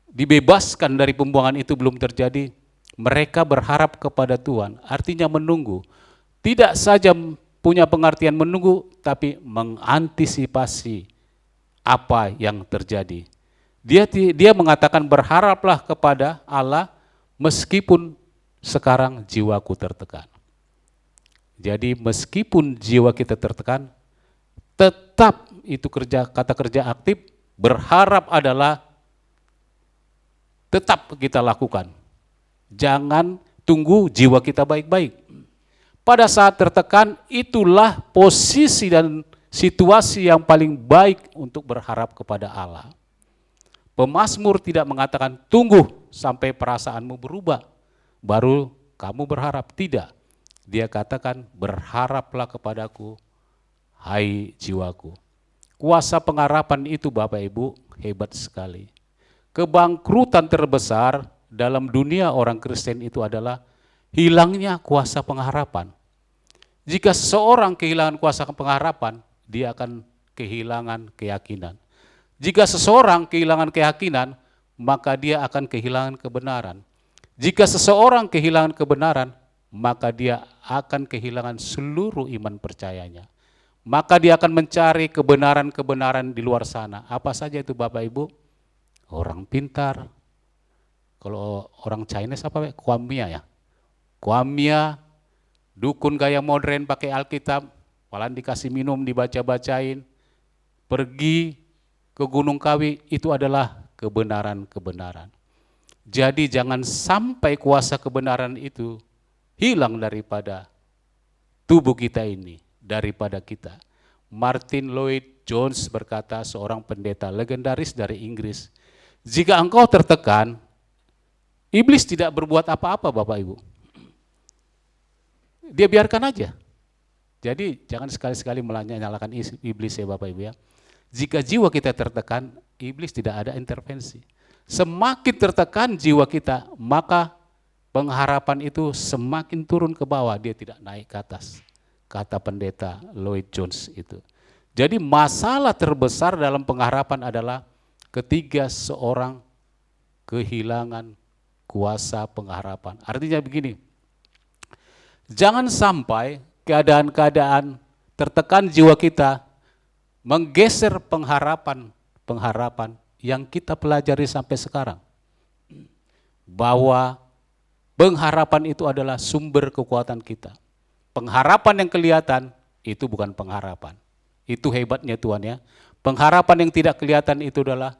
dibebaskan dari pembuangan itu belum terjadi, mereka berharap kepada Tuhan. Artinya menunggu. Tidak saja punya pengertian menunggu, tapi mengantisipasi apa yang terjadi. Dia mengatakan berharaplah kepada Allah meskipun sekarang jiwaku tertekan. Jadi meskipun jiwa kita tertekan, tetap itu kata kerja aktif, berharap adalah tetap kita lakukan. Jangan tunggu jiwa kita baik-baik. Pada saat tertekan, itulah posisi dan situasi yang paling baik untuk berharap kepada Allah. Pemazmur tidak mengatakan tunggu sampai perasaanmu berubah, baru kamu berharap. Tidak. Dia katakan berharaplah kepadaku, hai jiwaku. Kuasa pengharapan itu Bapak Ibu hebat sekali. kebangkrutan terbesar dalam dunia orang Kristen itu adalah hilangnya kuasa pengharapan. Jika seseorang kehilangan kuasa pengharapan, dia akan kehilangan keyakinan. Jika seseorang kehilangan keyakinan, maka dia akan kehilangan kebenaran. Jika seseorang kehilangan kebenaran, maka dia akan kehilangan seluruh iman percayanya. Maka dia akan mencari kebenaran-kebenaran di luar sana. Apa saja itu Bapak Ibu? Orang pintar. Kalau orang Chinese apa? Kuamia ya. Kuamia, dukun gaya modern pakai Alkitab, malah dikasih minum, dibaca-bacain. Pergi ke Gunung Kawi, itu adalah kebenaran-kebenaran. Jadi jangan sampai kuasa kebenaran itu hilang daripada tubuh kita ini, daripada kita. Martin Lloyd Jones berkata, seorang pendeta legendaris dari Inggris, jika engkau tertekan, iblis tidak berbuat apa-apa Bapak Ibu. Dia biarkan aja. Jadi jangan sekali-sekali menyalahkan iblis ya Bapak Ibu ya. Jika jiwa kita tertekan, iblis tidak ada intervensi. Semakin tertekan jiwa kita, maka pengharapan itu semakin turun ke bawah, dia tidak naik ke atas. Kata pendeta Lloyd Jones itu. Jadi masalah terbesar dalam pengharapan adalah ketika seorang kehilangan kuasa pengharapan. Artinya begini, jangan sampai keadaan-keadaan tertekan jiwa kita menggeser pengharapan yang kita pelajari sampai sekarang. Bahwa pengharapan itu adalah sumber kekuatan kita. Pengharapan yang kelihatan itu bukan pengharapan. Itu hebatnya Tuhan ya. Pengharapan yang tidak kelihatan itu adalah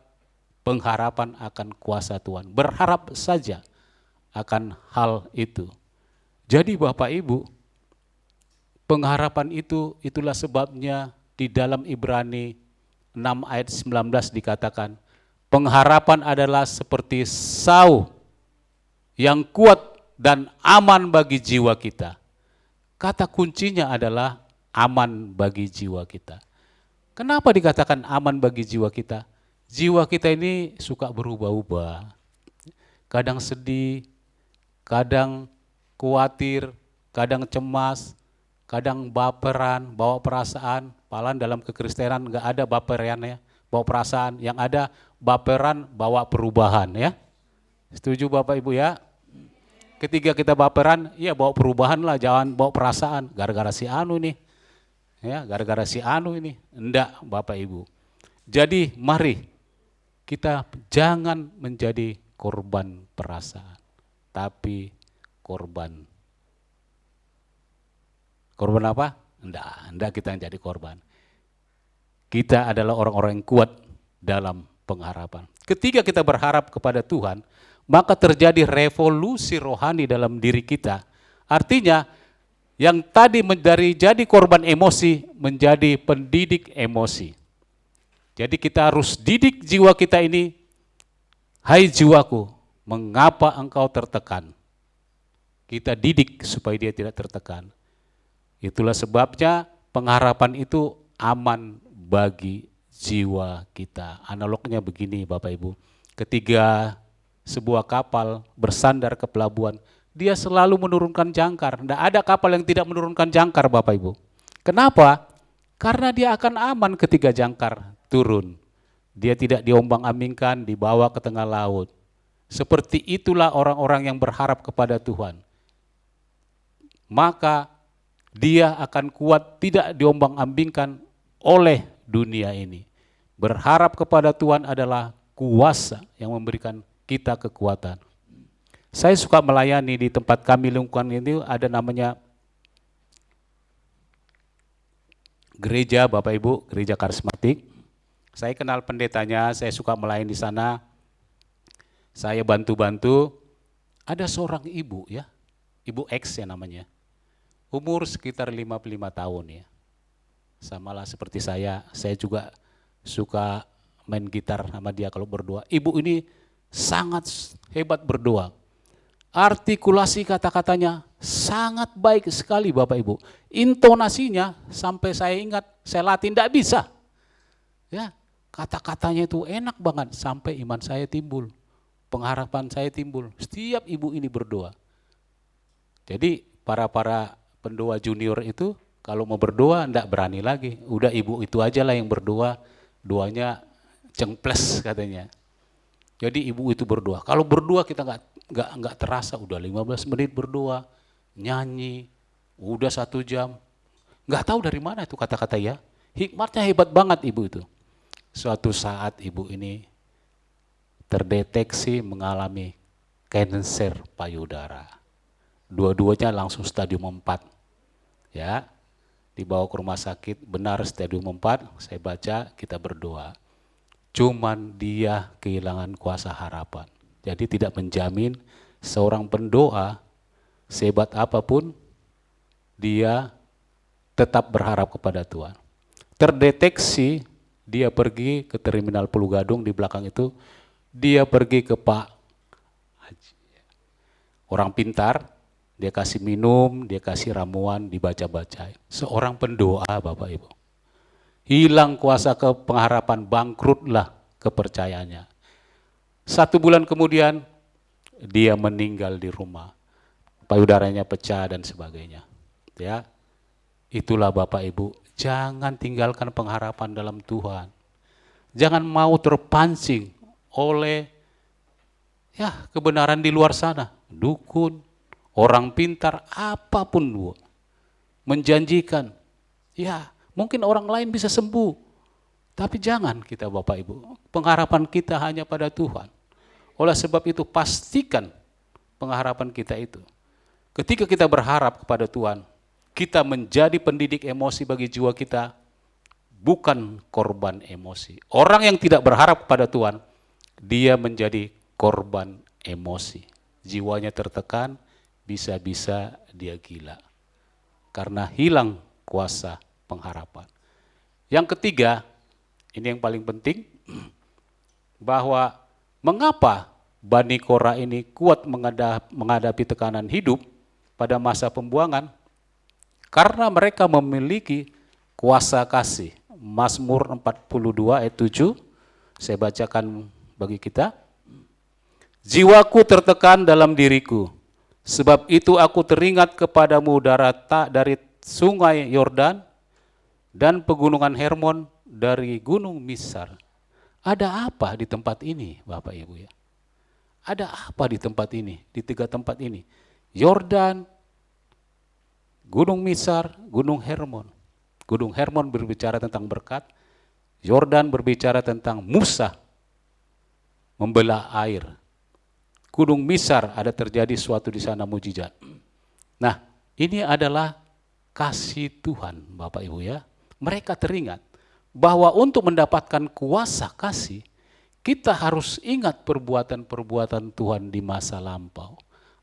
pengharapan akan kuasa Tuhan. Berharap saja akan hal itu. Jadi Bapak Ibu, pengharapan itu, itulah sebabnya di dalam Ibrani 6 ayat 19 dikatakan, pengharapan adalah seperti sau yang kuat dan aman bagi jiwa kita. Kata kuncinya adalah aman bagi jiwa kita. Kenapa dikatakan aman bagi jiwa kita? Jiwa kita ini suka berubah-ubah. Kadang sedih, kadang khawatir, kadang cemas, kadang baperan, bawa perasaan. Padahal dalam kekristenan enggak ada baperan ya, bawa perasaan. Yang ada baperan bawa perubahan ya. Setuju Bapak Ibu ya? Ketika kita baperan, ya bawa perubahan lah, jangan bawa perasaan. Gara-gara si anu nih, ya gara-gara si anu ini. Enggak Bapak Ibu. Jadi mari kita jangan menjadi korban perasaan, tapi korban apa? Enggak kita yang jadi korban. Kita adalah orang-orang yang kuat dalam pengharapan. Ketika kita berharap kepada Tuhan, maka terjadi revolusi rohani dalam diri kita. Artinya, yang tadi dari jadi korban emosi menjadi pendidik emosi. Jadi kita harus didik jiwa kita ini, hai jiwaku, mengapa engkau tertekan? Kita didik supaya dia tidak tertekan. Itulah sebabnya pengharapan itu aman bagi jiwa kita. Analognya begini Bapak Ibu, ketika sebuah kapal bersandar ke pelabuhan, dia selalu menurunkan jangkar. Tidak ada kapal yang tidak menurunkan jangkar Bapak Ibu. Kenapa? Karena dia akan aman ketika jangkar turun. Dia tidak diombang-ambingkan, dibawa ke tengah laut. Seperti itulah orang-orang yang berharap kepada Tuhan. Maka dia akan kuat, tidak diombang-ambingkan oleh dunia ini. Berharap kepada Tuhan adalah kuasa yang memberikan kita kekuatan. Saya suka melayani di tempat kami lingkungan ini, ada namanya gereja Bapak Ibu, gereja karismatik. Saya kenal pendetanya, saya suka melayani di sana. Saya bantu-bantu. Ada seorang ibu ya, ibu X ya namanya. Umur sekitar 55 tahun ya. Samalah seperti saya juga suka main gitar sama dia kalau berdoa. Ibu ini sangat hebat berdoa. Artikulasi kata-katanya sangat baik sekali Bapak Ibu. Intonasinya sampai saya ingat, saya latih tidak bisa. Ya, kata-katanya itu enak banget sampai iman saya timbul, pengharapan saya timbul. Setiap ibu ini berdoa. Jadi para pendoa junior itu kalau mau berdoa enggak berani lagi. Udah ibu itu aja lah yang berdoa, doanya cengples katanya. Jadi ibu itu berdoa. Kalau berdoa kita nggak terasa, udah 15 menit berdoa, nyanyi, udah 1 jam. Nggak tahu dari mana itu kata-kata ya. Hikmatnya hebat banget ibu itu. Suatu saat ibu ini terdeteksi mengalami kanker payudara. Dua-duanya langsung stadium 4. Ya, dibawa ke rumah sakit, benar stadium 4, saya baca, kita berdoa. Cuman dia kehilangan kuasa harapan. Jadi tidak menjamin seorang pendoa sehebat apapun dia tetap berharap kepada Tuhan. Terdeteksi, dia pergi ke terminal Pulau Gadung di belakang itu, dia pergi ke Pak Haji. Orang pintar, dia kasih minum, dia kasih ramuan, dibaca-baca. Seorang pendoa Bapak Ibu. Hilang kuasa pengharapan, bangkrutlah kepercayaannya. 1 bulan kemudian, dia meninggal di rumah. Payudaranya pecah dan sebagainya. Ya, itulah Bapak Ibu, jangan tinggalkan pengharapan dalam Tuhan. Jangan mau terpancing oleh kebenaran di luar sana. Dukun, orang pintar, apapun Bu, menjanjikan. Ya, mungkin orang lain bisa sembuh. Tapi jangan kita Bapak Ibu, pengharapan kita hanya pada Tuhan. Oleh sebab itu pastikan pengharapan kita itu. Ketika kita berharap kepada Tuhan, kita menjadi pendidik emosi bagi jiwa kita, bukan korban emosi. Orang yang tidak berharap kepada Tuhan, dia menjadi korban emosi. Jiwanya tertekan, bisa-bisa dia gila. Karena hilang kuasa pengharapan. Yang ketiga, ini yang paling penting, bahwa mengapa Bani Korah ini kuat menghadapi tekanan hidup pada masa pembuangan? Karena mereka memiliki kuasa kasih. Mazmur 42 ayat 7, saya bacakan bagi kita. Jiwaku tertekan dalam diriku, sebab itu aku teringat kepadamu dari sungai Yordan dan pegunungan Hermon dari gunung Misar. Ada apa di tempat ini Bapak Ibu ya? Ada apa di tempat ini, di 3 tempat ini? Yordan, Gunung Misar, Gunung Hermon. Gunung Hermon berbicara tentang berkat, Yordan berbicara tentang Musa membelah air. Gunung Misar ada terjadi suatu di sana mujizat. Nah, ini adalah kasih Tuhan Bapak Ibu ya. Mereka teringat bahwa untuk mendapatkan kuasa kasih, kita harus ingat perbuatan-perbuatan Tuhan di masa lampau.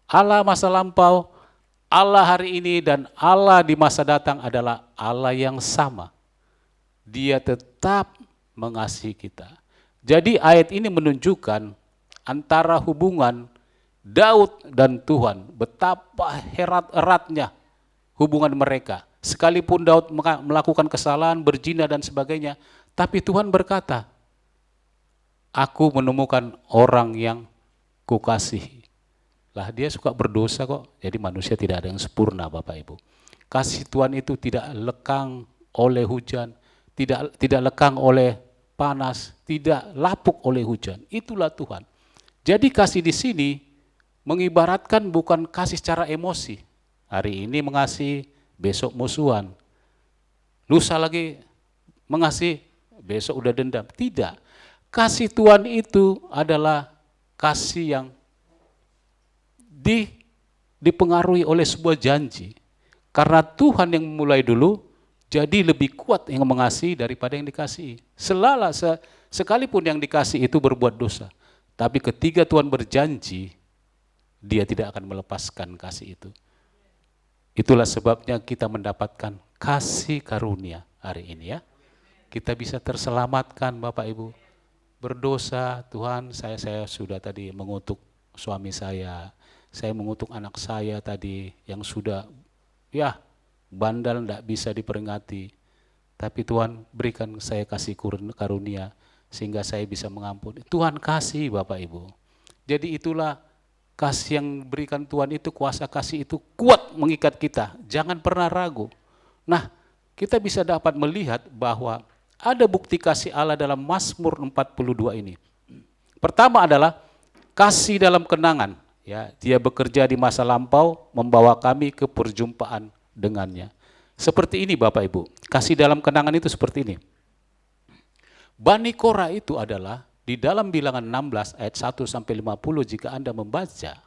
Allah masa lampau, Allah hari ini dan Allah di masa datang adalah Allah yang sama. Dia tetap mengasihi kita. Jadi ayat ini menunjukkan antara hubungan Daud dan Tuhan, betapa eratnya hubungan mereka. Sekalipun Daud melakukan kesalahan, berzina dan sebagainya, tapi Tuhan berkata, aku menemukan orang yang kukasihi. Lah dia suka berdosa kok, jadi manusia tidak ada yang sempurna Bapak Ibu. Kasih Tuhan itu tidak lekang oleh hujan, tidak lekang oleh panas, tidak lapuk oleh hujan. Itulah Tuhan. Jadi kasih di sini mengibaratkan bukan kasih secara emosi. Hari ini mengasihi, besok musuhan. Lusa lagi mengasihi, besok udah dendam. Tidak. Kasih Tuhan itu adalah kasih yang dipengaruhi oleh sebuah janji. Karena Tuhan yang memulai dulu, jadi lebih kuat yang mengasihi daripada yang dikasihi. Sekalipun yang dikasih itu berbuat dosa. Tapi ketika Tuhan berjanji, dia tidak akan melepaskan kasih itu. Itulah sebabnya kita mendapatkan kasih karunia hari ini ya. Kita bisa terselamatkan Bapak Ibu. Berdosa, Tuhan saya sudah tadi mengutuk suami saya mengutuk anak saya tadi yang sudah bandal tidak bisa diperingati. Tapi Tuhan berikan saya kasih karunia sehingga saya bisa mengampuni. Tuhan kasih Bapak Ibu. Jadi itulah kasih yang berikan Tuhan itu, kuasa kasih itu kuat mengikat kita. Jangan pernah ragu. Nah, kita bisa dapat melihat bahwa ada bukti kasih Allah dalam Mazmur 42 ini. Pertama adalah kasih dalam kenangan. Ya, dia bekerja di masa lampau, membawa kami ke perjumpaan dengannya. Seperti ini Bapak Ibu, kasih dalam kenangan itu seperti ini. Bani Korah itu adalah di dalam Bilangan 16 ayat 1 sampai 50 jika Anda membaca.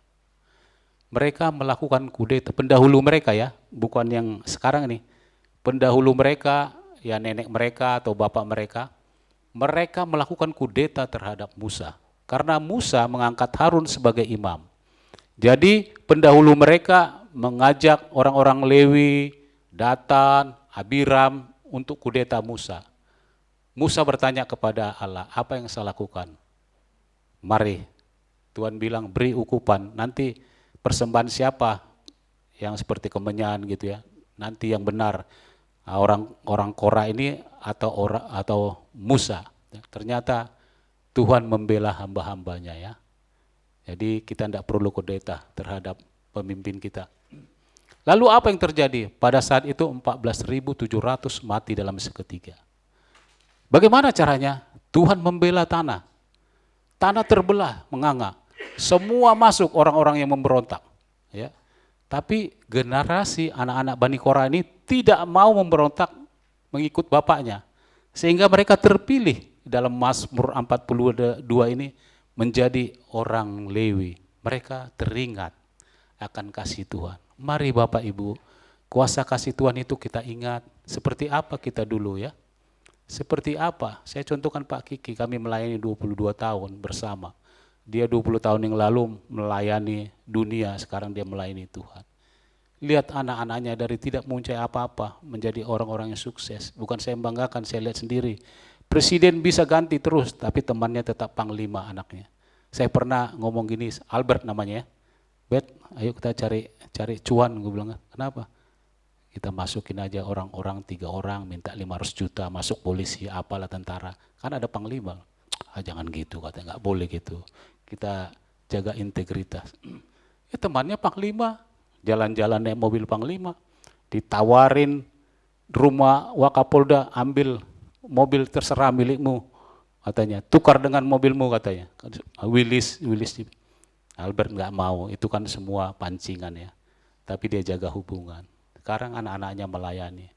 Mereka melakukan kudeta, pendahulu mereka ya, bukan yang sekarang ini. Pendahulu mereka, ya nenek mereka atau bapak mereka melakukan kudeta terhadap Musa. Karena Musa mengangkat Harun sebagai imam. Jadi pendahulu mereka mengajak orang-orang Lewi, Datan, Abiram untuk kudeta Musa. Musa bertanya kepada Allah, apa yang saya lakukan? Mari, Tuhan bilang beri ukupan, nanti persembahan siapa yang seperti kemenyan gitu ya, nanti yang benar orang Korah ini atau Musa. Ternyata Tuhan membela hamba-hambanya ya. Jadi kita tidak perlu kudeta terhadap pemimpin kita. Lalu apa yang terjadi? Pada saat itu 14.700 mati dalam seketika. Bagaimana caranya? Tuhan membela tanah. Tanah terbelah, menganga. Semua masuk orang-orang yang memberontak. Ya. Tapi generasi anak-anak Bani Korah ini tidak mau memberontak mengikut bapaknya. Sehingga mereka terpilih dalam Mazmur 42 ini menjadi orang Lewi. Mereka teringat akan kasih Tuhan. Mari Bapak Ibu, kuasa kasih Tuhan itu kita ingat. Seperti apa kita dulu ya? Seperti apa? Saya contohkan Pak Kiki, kami melayani 22 tahun bersama. Dia 20 tahun yang lalu melayani dunia, sekarang dia melayani Tuhan. Lihat anak-anaknya dari tidak mempunyai apa-apa menjadi orang-orang yang sukses. Bukan saya membanggakan, saya lihat sendiri. Presiden bisa ganti terus, tapi temannya tetap panglima anaknya. Saya pernah ngomong gini, Albert namanya ya. Bet, ayo kita cari cuan, gue bilang. Kenapa? Kita masukin aja orang-orang 3 orang, minta 500 juta, masuk polisi, apalah tentara. Kan ada panglima. Jangan gitu, katanya nggak boleh gitu. Kita jaga integritas. Ya temannya panglima, jalan-jalan naik mobil panglima, ditawarin rumah Wakapolda, ambil mobil terserah milikmu, katanya. Tukar dengan mobilmu katanya. Willis. Albert nggak mau, itu kan semua pancingan ya. Tapi dia jaga hubungan. Sekarang anak-anaknya melayani.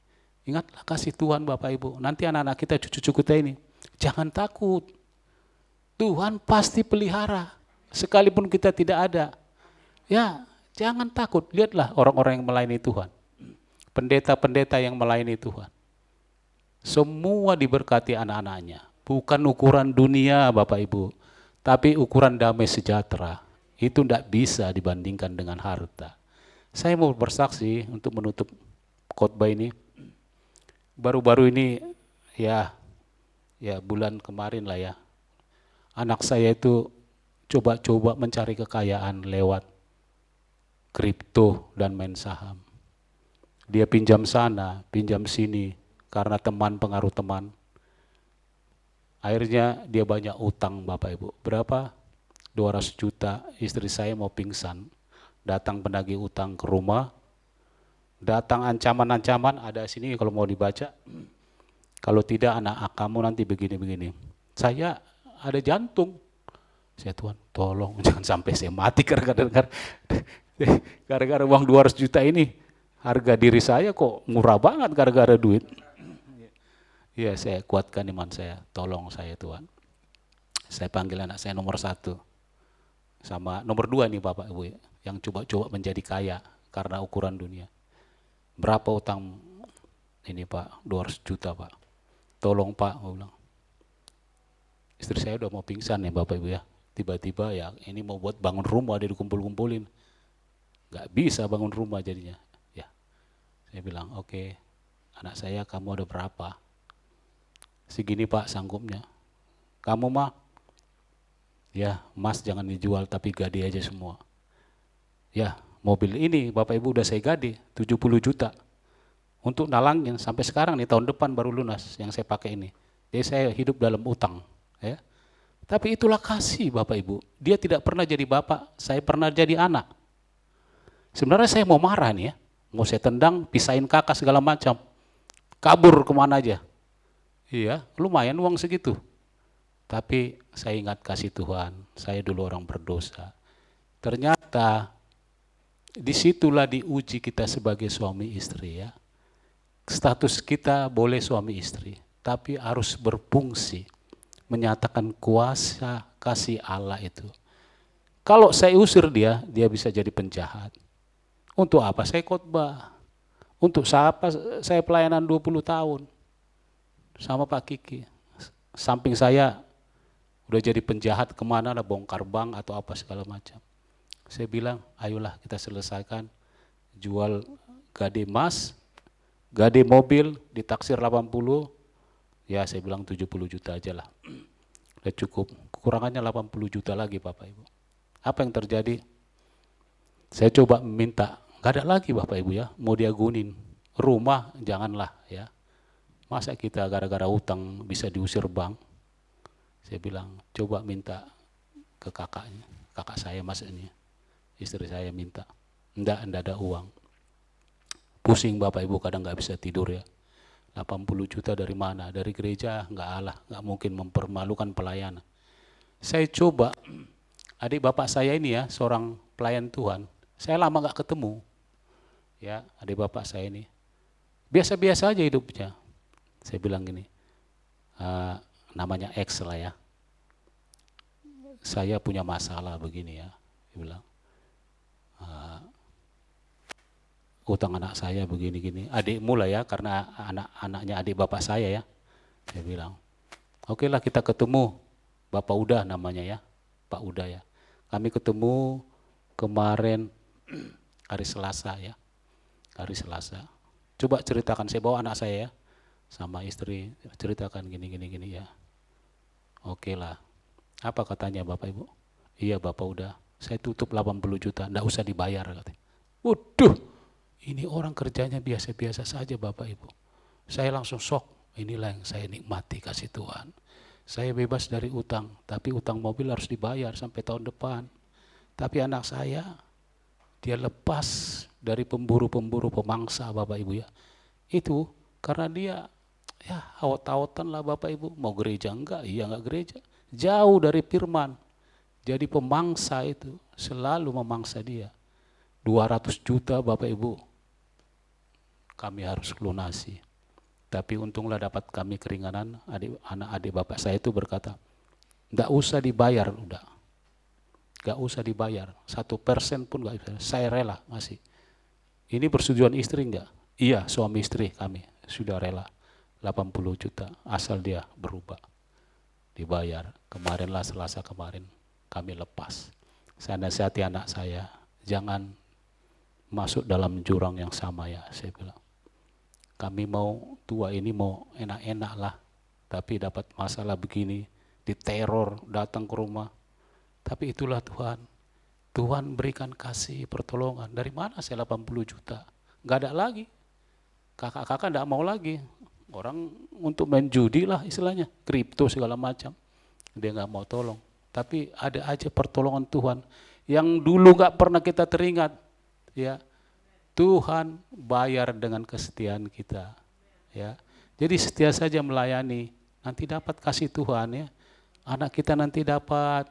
Ingatlah kasih Tuhan Bapak Ibu. Nanti anak-anak kita, cucu-cucu kita ini, jangan takut. Tuhan pasti pelihara. Sekalipun kita tidak ada. Ya, jangan takut. Lihatlah orang-orang yang melayani Tuhan. Pendeta-pendeta yang melayani Tuhan. Semua diberkati anak-anaknya. Bukan ukuran dunia Bapak Ibu. Tapi ukuran damai sejahtera. Itu tidak bisa dibandingkan dengan harta. Saya mau bersaksi untuk menutup khotbah ini. Baru-baru ini ya bulan kemarin lah ya. Anak saya itu coba-coba mencari kekayaan lewat kripto dan main saham. Dia pinjam sana, pinjam sini karena pengaruh teman. Akhirnya dia banyak utang Bapak Ibu. Berapa? 200 juta, istri saya mau pingsan. Datang penagih utang ke rumah, datang ancaman-ancaman, ada sini kalau mau dibaca, kalau tidak anak kamu nanti begini-begini. Saya ada jantung, saya Tuhan tolong jangan sampai saya mati gara-gara uang 200 juta ini, harga diri saya kok murah banget gara-gara duit. Ya saya kuatkan iman saya, tolong saya Tuhan. Saya panggil anak saya nomor 1, sama nomor 2 nih Bapak Ibu ya, yang coba-coba menjadi kaya karena ukuran dunia. Berapa utang ini Pak? 200 juta Pak. Tolong Pak, gue bilang. Istri saya udah mau pingsan ya Bapak Ibu ya. Tiba-tiba ya ini mau buat bangun rumah, dia dikumpul-kumpulin. Gak bisa bangun rumah jadinya. Ya, saya bilang oke, anak saya kamu ada berapa? Segini Pak sanggupnya. Kamu mah? Ya emas jangan dijual tapi gade aja semua. Ya, mobil ini Bapak Ibu udah saya gade 70 juta untuk nalangin sampai sekarang nih, tahun depan baru lunas yang saya pakai ini. Jadi saya hidup dalam utang Ya. Tapi itulah kasih Bapak Ibu. Dia tidak pernah jadi bapak, saya pernah jadi anak. Sebenarnya saya mau marah nih ya, mau saya tendang, pisahin kakak segala macam, kabur kemana aja. Iya, lumayan uang segitu. Tapi saya ingat kasih Tuhan, saya dulu orang berdosa. Ternyata disitulah diuji kita sebagai suami istri ya. Status kita boleh suami istri, tapi harus berfungsi menyatakan kuasa kasih Allah itu. Kalau saya usir dia, dia bisa jadi penjahat. Untuk apa saya khotbah? Untuk siapa saya pelayanan 20 tahun sama Pak Kiki. Samping saya udah jadi penjahat kemana lah, bongkar bank atau apa segala macam. Saya bilang, ayolah kita selesaikan, jual gade emas, gade mobil, ditaksir 80, ya saya bilang 70 juta aja lah. Udah cukup, kekurangannya 80 juta lagi Bapak Ibu. Apa yang terjadi? Saya coba minta, gak ada lagi Bapak Ibu ya, mau diagunin. Rumah janganlah ya. Masa kita gara-gara utang bisa diusir bank? Saya bilang, coba minta ke kakaknya, kakak saya maksudnya. Istri saya minta, enggak ada uang. Pusing Bapak Ibu, kadang nggak bisa tidur ya. 80 juta dari mana? Dari gereja? Nggak mungkin mempermalukan pelayanan. Saya coba, adik bapak saya ini ya, seorang pelayan Tuhan, saya lama nggak ketemu. Ya, adik bapak saya ini, biasa-biasa aja hidupnya. Saya bilang gini, namanya X lah ya. Saya punya masalah begini ya, dia bilang. Utang anak saya begini-gini, adikmu lah ya, karena anak-anaknya adik bapak saya ya. Saya bilang, oke lah kita ketemu, Bapak Uda namanya ya, Pak Uda ya. Kami ketemu kemarin hari Selasa ya, hari Selasa. Coba ceritakan, saya bawa anak saya ya, sama istri, ceritakan gini ya. Oke lah, apa katanya Bapak Ibu? Iya Bapak Uda, saya tutup 80 juta, enggak usah dibayar katanya. Waduh, ini orang kerjanya biasa-biasa saja Bapak Ibu. Saya langsung shock, inilah yang saya nikmati kasih Tuhan. Saya bebas dari utang, tapi utang mobil harus dibayar sampai tahun depan. Tapi anak saya, dia lepas dari pemburu-pemburu pemangsa Bapak Ibu ya. Itu karena dia ya awat-awatan lah Bapak Ibu, mau gereja enggak? Iya enggak gereja. Jauh dari firman. Jadi pemangsa itu selalu memangsa dia. 200 juta Bapak Ibu kami harus lunasi. Tapi untunglah dapat kami keringanan. Adik bapak saya itu berkata, enggak usah dibayar udah. Enggak usah dibayar. 1% pun enggak bisa. Saya rela ngasih. Ini persetujuan istri enggak? Iya, suami istri kami sudah rela. 80 juta asal dia berubah. Dibayar. Kemarinlah Selasa kemarin kami lepas. Saya nasihati anak saya, jangan masuk dalam jurang yang sama ya, saya bilang. Kami mau tua ini mau enak-enak lah, tapi dapat masalah begini, diteror, datang ke rumah. Tapi itulah Tuhan. Tuhan berikan kasih pertolongan. Dari mana saya 80 juta? Enggak ada lagi. Kakak-kakak enggak mau lagi. Orang untuk main judi lah istilahnya, kripto segala macam. Dia enggak mau tolong. Tapi ada aja pertolongan Tuhan yang dulu enggak pernah kita teringat. Ya, Tuhan bayar dengan kesetiaan kita, ya. Jadi setia saja melayani, nanti dapat kasih Tuhan ya. Anak kita nanti dapat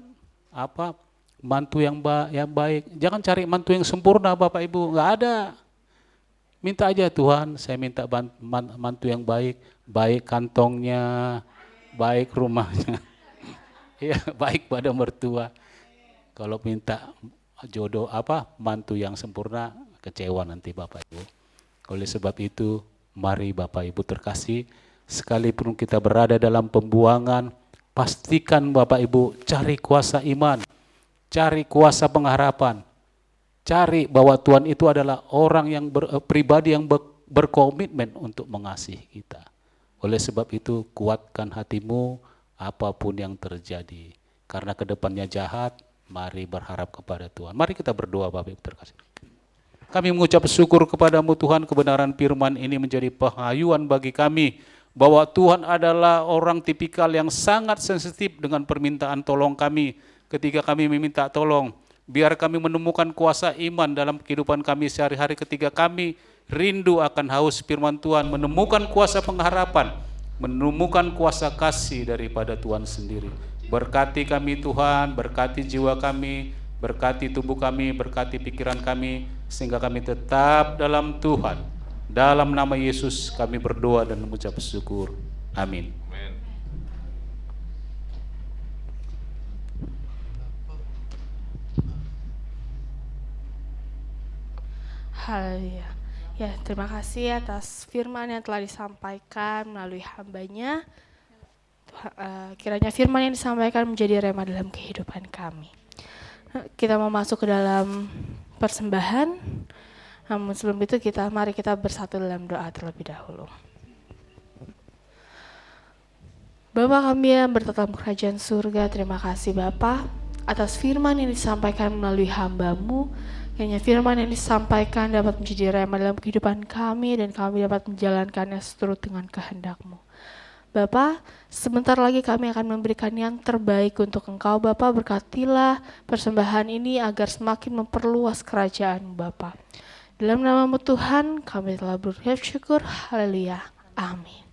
apa? Mantu yang baik. Jangan cari mantu yang sempurna Bapak Ibu, nggak ada. Minta aja Tuhan, saya minta mantu yang baik, baik kantongnya, baik rumahnya, ya baik pada mertua. Kalau minta jodoh mantu yang sempurna, kecewa nanti Bapak Ibu. Oleh sebab itu, mari Bapak Ibu terkasih, sekalipun kita berada dalam pembuangan, pastikan Bapak Ibu cari kuasa iman, cari kuasa pengharapan, cari bahwa Tuhan itu adalah orang yang pribadi yang berkomitmen untuk mengasihi kita. Oleh sebab itu, kuatkan hatimu apapun yang terjadi. Karena kedepannya jahat, mari berharap kepada Tuhan. Mari kita berdoa Bapak Ibu terkasih. Kami mengucap syukur kepadamu Tuhan, kebenaran firman ini menjadi penghayuan bagi kami bahwa Tuhan adalah orang tipikal yang sangat sensitif dengan permintaan tolong kami ketika kami meminta tolong. Biar kami menemukan kuasa iman dalam kehidupan kami sehari-hari ketika kami rindu akan haus firman Tuhan, menemukan kuasa pengharapan, menemukan kuasa kasih daripada Tuhan sendiri. Berkati kami Tuhan, berkati jiwa kami, berkati tubuh kami, berkati pikiran kami, sehingga kami tetap dalam Tuhan. Dalam nama Yesus kami berdoa dan mengucap syukur. Amin. Amen. Haleluya. Ya, terima kasih atas firman yang telah disampaikan melalui hambanya. Kiranya firman yang disampaikan menjadi rema dalam kehidupan kami. Kita mau masuk ke dalam persembahan. Namun sebelum itu mari kita bersatu dalam doa terlebih dahulu. Bapa kami yang bertetap kerajaan surga, terima kasih Bapa atas firman yang disampaikan melalui hamba-Mu. Kiranya firman yang disampaikan dapat menjadi rema dalam kehidupan kami dan kami dapat menjalankannya seturut dengan kehendak-Mu. Bapa, sebentar lagi kami akan memberikan yang terbaik untuk Engkau. Bapa, berkatilah persembahan ini agar semakin memperluas kerajaan-Mu Bapa. Dalam nama-Mu Tuhan, kami telah berucap syukur. Haleluya. Amin.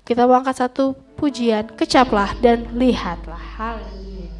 Kita mau angkat satu pujian, kecaplah dan lihatlah. Haleluya.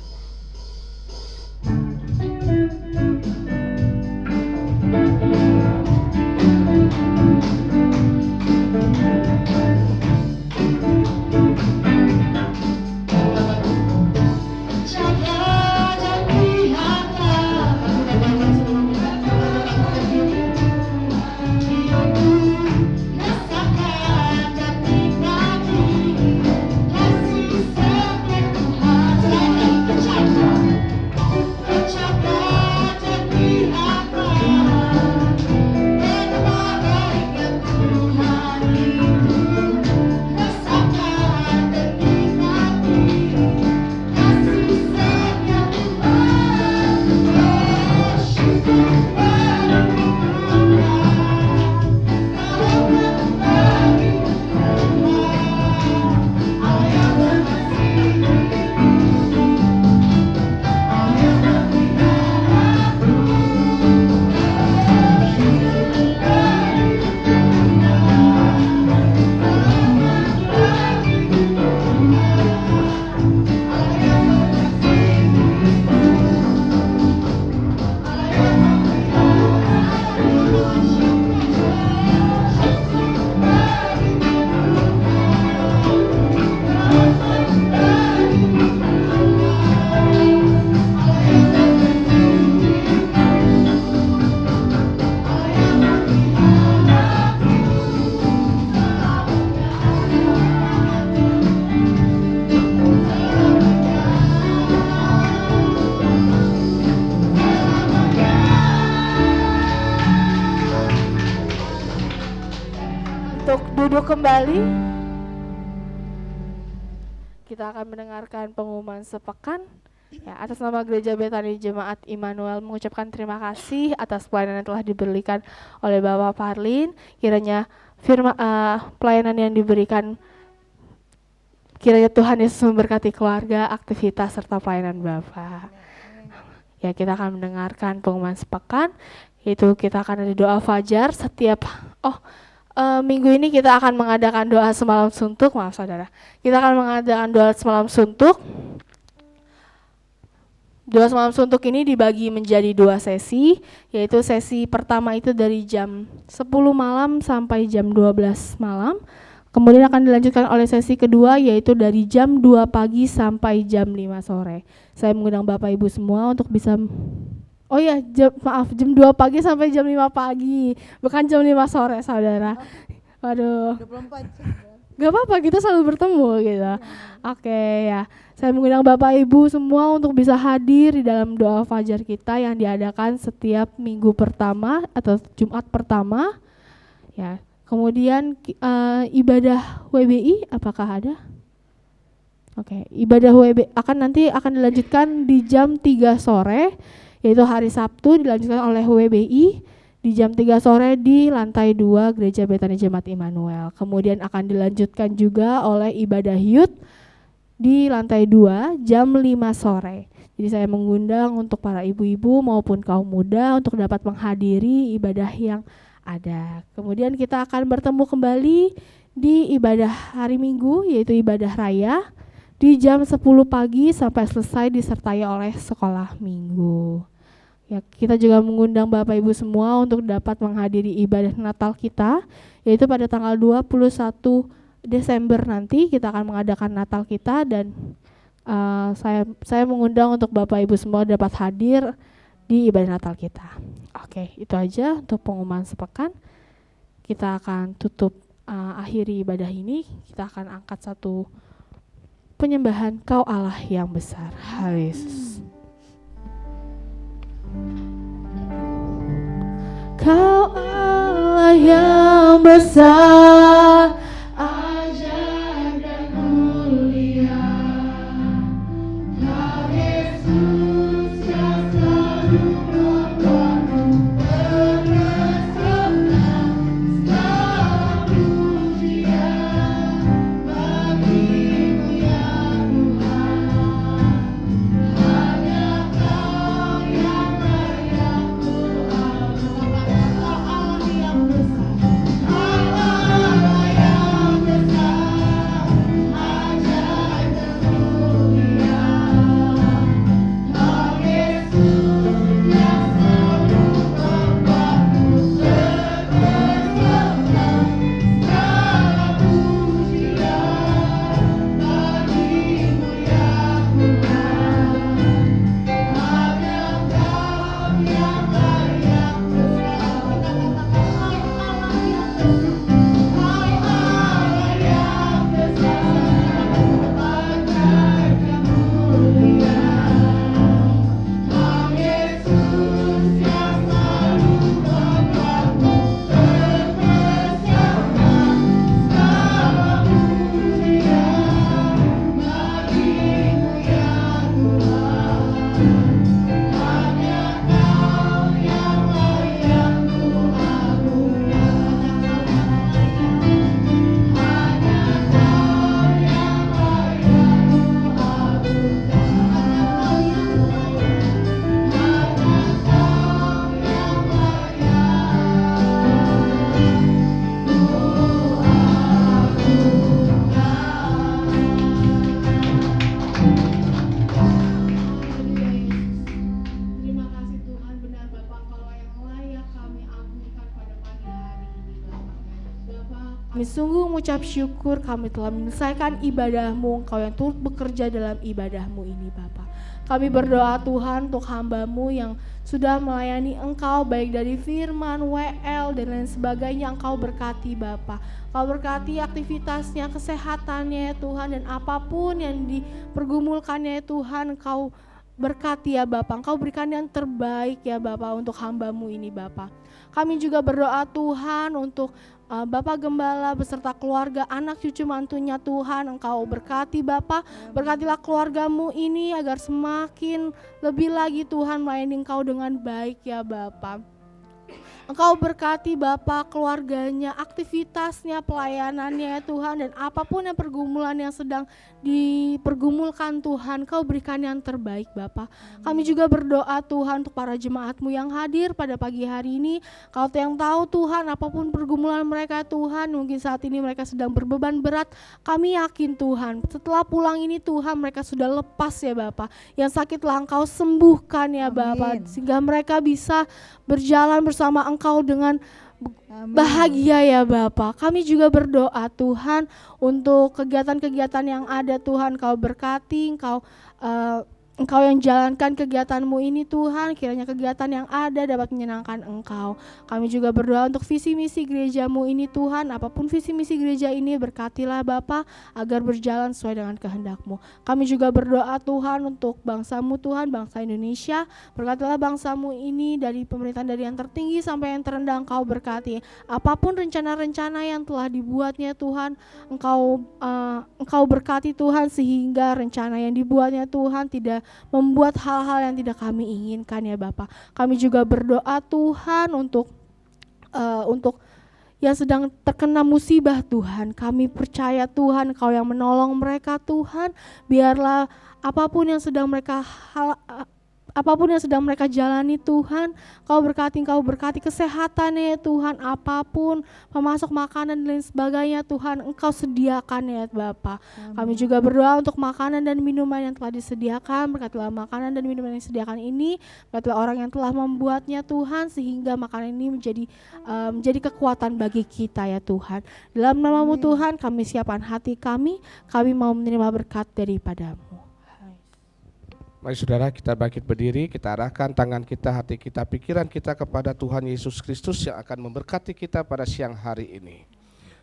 Duduk kembali. Kita akan mendengarkan pengumuman sepekan. Ya, atas nama Gereja Betani Jemaat Immanuel mengucapkan terima kasih atas pelayanan yang telah diberikan oleh Bapak Parlin. Kiranya pelayanan yang diberikan, kiranya Tuhan Yesus memberkati keluarga, aktivitas serta pelayanan Bapak. Ya, kita akan mendengarkan pengumuman sepekan. Yaitu kita akan ada doa fajar setiap minggu ini kita akan mengadakan doa semalam suntuk, maaf saudara. Kita akan mengadakan doa semalam suntuk. Doa semalam suntuk ini dibagi menjadi 2 sesi, yaitu sesi pertama itu dari jam 10 malam sampai jam 12 malam. Kemudian akan dilanjutkan oleh sesi kedua, yaitu dari jam 2 pagi sampai jam 5 sore. Saya mengundang Bapak Ibu semua untuk bisa jam 2 pagi sampai jam 5 pagi, bukan jam 5 sore, saudara. Waduh. 24 jam. Gak apa-apa, kita selalu bertemu gitu. Oke, ya. Saya mengundang Bapak Ibu semua untuk bisa hadir di dalam doa fajar kita yang diadakan setiap minggu pertama atau Jumat pertama. Ya. Kemudian ibadah WBI apakah ada? Oke, ibadah WBI nanti akan dilanjutkan di jam 3 sore. Yaitu hari Sabtu dilanjutkan oleh WBI di jam 3 sore di lantai 2 Gereja Betani Jemaat Immanuel. Kemudian akan dilanjutkan juga oleh ibadah youth di lantai 2 jam 5 sore. Jadi saya mengundang untuk para ibu-ibu maupun kaum muda untuk dapat menghadiri ibadah yang ada. Kemudian kita akan bertemu kembali di ibadah hari Minggu, yaitu ibadah raya di jam 10 pagi sampai selesai disertai oleh sekolah minggu. Ya, kita juga mengundang Bapak Ibu semua untuk dapat menghadiri ibadah Natal kita, yaitu pada tanggal 21 Desember nanti kita akan mengadakan Natal kita, dan saya mengundang untuk Bapak Ibu semua dapat hadir di ibadah Natal kita. Oke, itu aja untuk pengumuman sepekan. Kita akan tutup akhiri ibadah ini. Kita akan angkat satu penyembahan Kau Allah yang besar. Haleluya Yesus. Kau Allah yang besar, ajaib dan mulia. Kau Yesus yang selalu membuatku berkesenangan. Segala pujian bagimu ya Tuhan. Hanya Kau yang layak Kami sungguh mengucap syukur kami telah menyelesaikan ibadah-Mu, Engkau yang turut bekerja dalam ibadah-Mu ini Bapa. Kami berdoa Tuhan untuk hamba-Mu yang sudah melayani Engkau baik dari firman, WL dan lain sebagainya. Engkau berkati Bapa. Engkau berkati aktivitasnya, kesehatannya ya Tuhan, dan apapun yang dipergumulkannya ya Tuhan, Engkau berkati ya Bapa. Engkau berikan yang terbaik ya Bapa untuk hamba-Mu ini Bapa. Kami juga berdoa Tuhan untuk Bapak Gembala beserta keluarga, anak cucu mantunya Tuhan. Engkau berkati Bapak, berkatilah keluarga-Mu ini agar semakin lebih lagi Tuhan melayani Engkau dengan baik ya Bapak. Engkau berkati Bapak keluarganya, aktivitasnya, pelayanannya ya Tuhan, dan apapun yang pergumulan yang sedang dipergumulkan Tuhan, Kau berikan yang terbaik Bapak. Kami juga berdoa Tuhan untuk para jemaat-Mu yang hadir pada pagi hari ini. Kau yang tahu Tuhan apapun pergumulan mereka Tuhan, mungkin saat ini mereka sedang berbeban berat. Kami yakin Tuhan setelah pulang ini Tuhan mereka sudah lepas ya Bapak. Yang sakitlah Engkau sembuhkan ya Bapak, sehingga mereka bisa berjalan bersama Engkau dengan bahagia ya Bapak. Kami juga berdoa Tuhan untuk kegiatan-kegiatan yang ada Tuhan, Kau berkati, Engkau yang jalankan kegiatan-Mu ini Tuhan, kiranya kegiatan yang ada dapat menyenangkan Engkau. Kami juga berdoa untuk visi misi gereja-Mu ini Tuhan, apapun visi misi gereja ini berkatilah Bapa agar berjalan sesuai dengan kehendak-Mu. Kami juga berdoa Tuhan untuk bangsa-Mu Tuhan, bangsa Indonesia, berkatilah bangsa-Mu ini dari pemerintahan dari yang tertinggi sampai yang terendah, Engkau berkati. Apapun rencana-rencana yang telah dibuatnya Tuhan, Engkau berkati Tuhan, sehingga rencana yang dibuatnya Tuhan tidak membuat hal-hal yang tidak kami inginkan ya Bapak. Kami juga berdoa Tuhan untuk untuk yang sedang terkena musibah Tuhan. Kami percaya Tuhan Kau yang menolong mereka Tuhan. Biarlah apapun yang sedang mereka jalani Tuhan, Kau berkati kesehatannya ya Tuhan, apapun pemasok makanan dan lain sebagainya Tuhan, Engkau sediakan ya Bapa. Kami juga berdoa untuk makanan dan minuman yang telah disediakan, berkatilah makanan dan minuman yang disediakan ini, berkatilah orang yang telah membuatnya Tuhan, sehingga makanan ini menjadi kekuatan bagi kita ya Tuhan. Dalam nama-Mu Tuhan, kami siapkan hati kami mau menerima berkat daripada-Mu. Mari saudara, kita bangkit berdiri, kita arahkan tangan kita, hati kita, pikiran kita kepada Tuhan Yesus Kristus yang akan memberkati kita pada siang hari ini.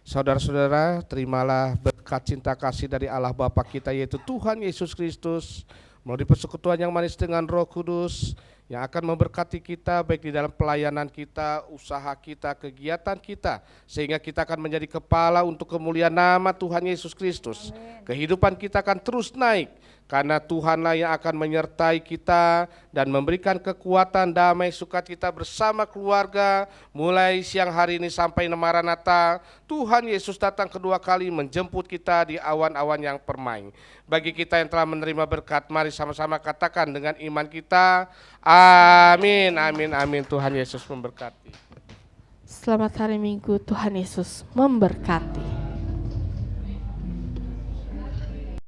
Saudara-saudara, terimalah berkat cinta kasih dari Allah Bapa kita, yaitu Tuhan Yesus Kristus, melalui persekutuan yang manis dengan Roh Kudus, yang akan memberkati kita baik di dalam pelayanan kita, usaha kita, kegiatan kita, sehingga kita akan menjadi kepala untuk kemuliaan nama Tuhan Yesus Kristus. Kehidupan kita akan terus naik, karena Tuhanlah yang akan menyertai kita dan memberikan kekuatan, damai, sukacita bersama keluarga mulai siang hari ini sampai Maranatha. Tuhan Yesus datang kedua kali menjemput kita di awan-awan yang permai. Bagi kita yang telah menerima berkat, mari sama-sama katakan dengan iman kita, amin, amin, amin. Tuhan Yesus memberkati. Selamat hari Minggu, Tuhan Yesus memberkati.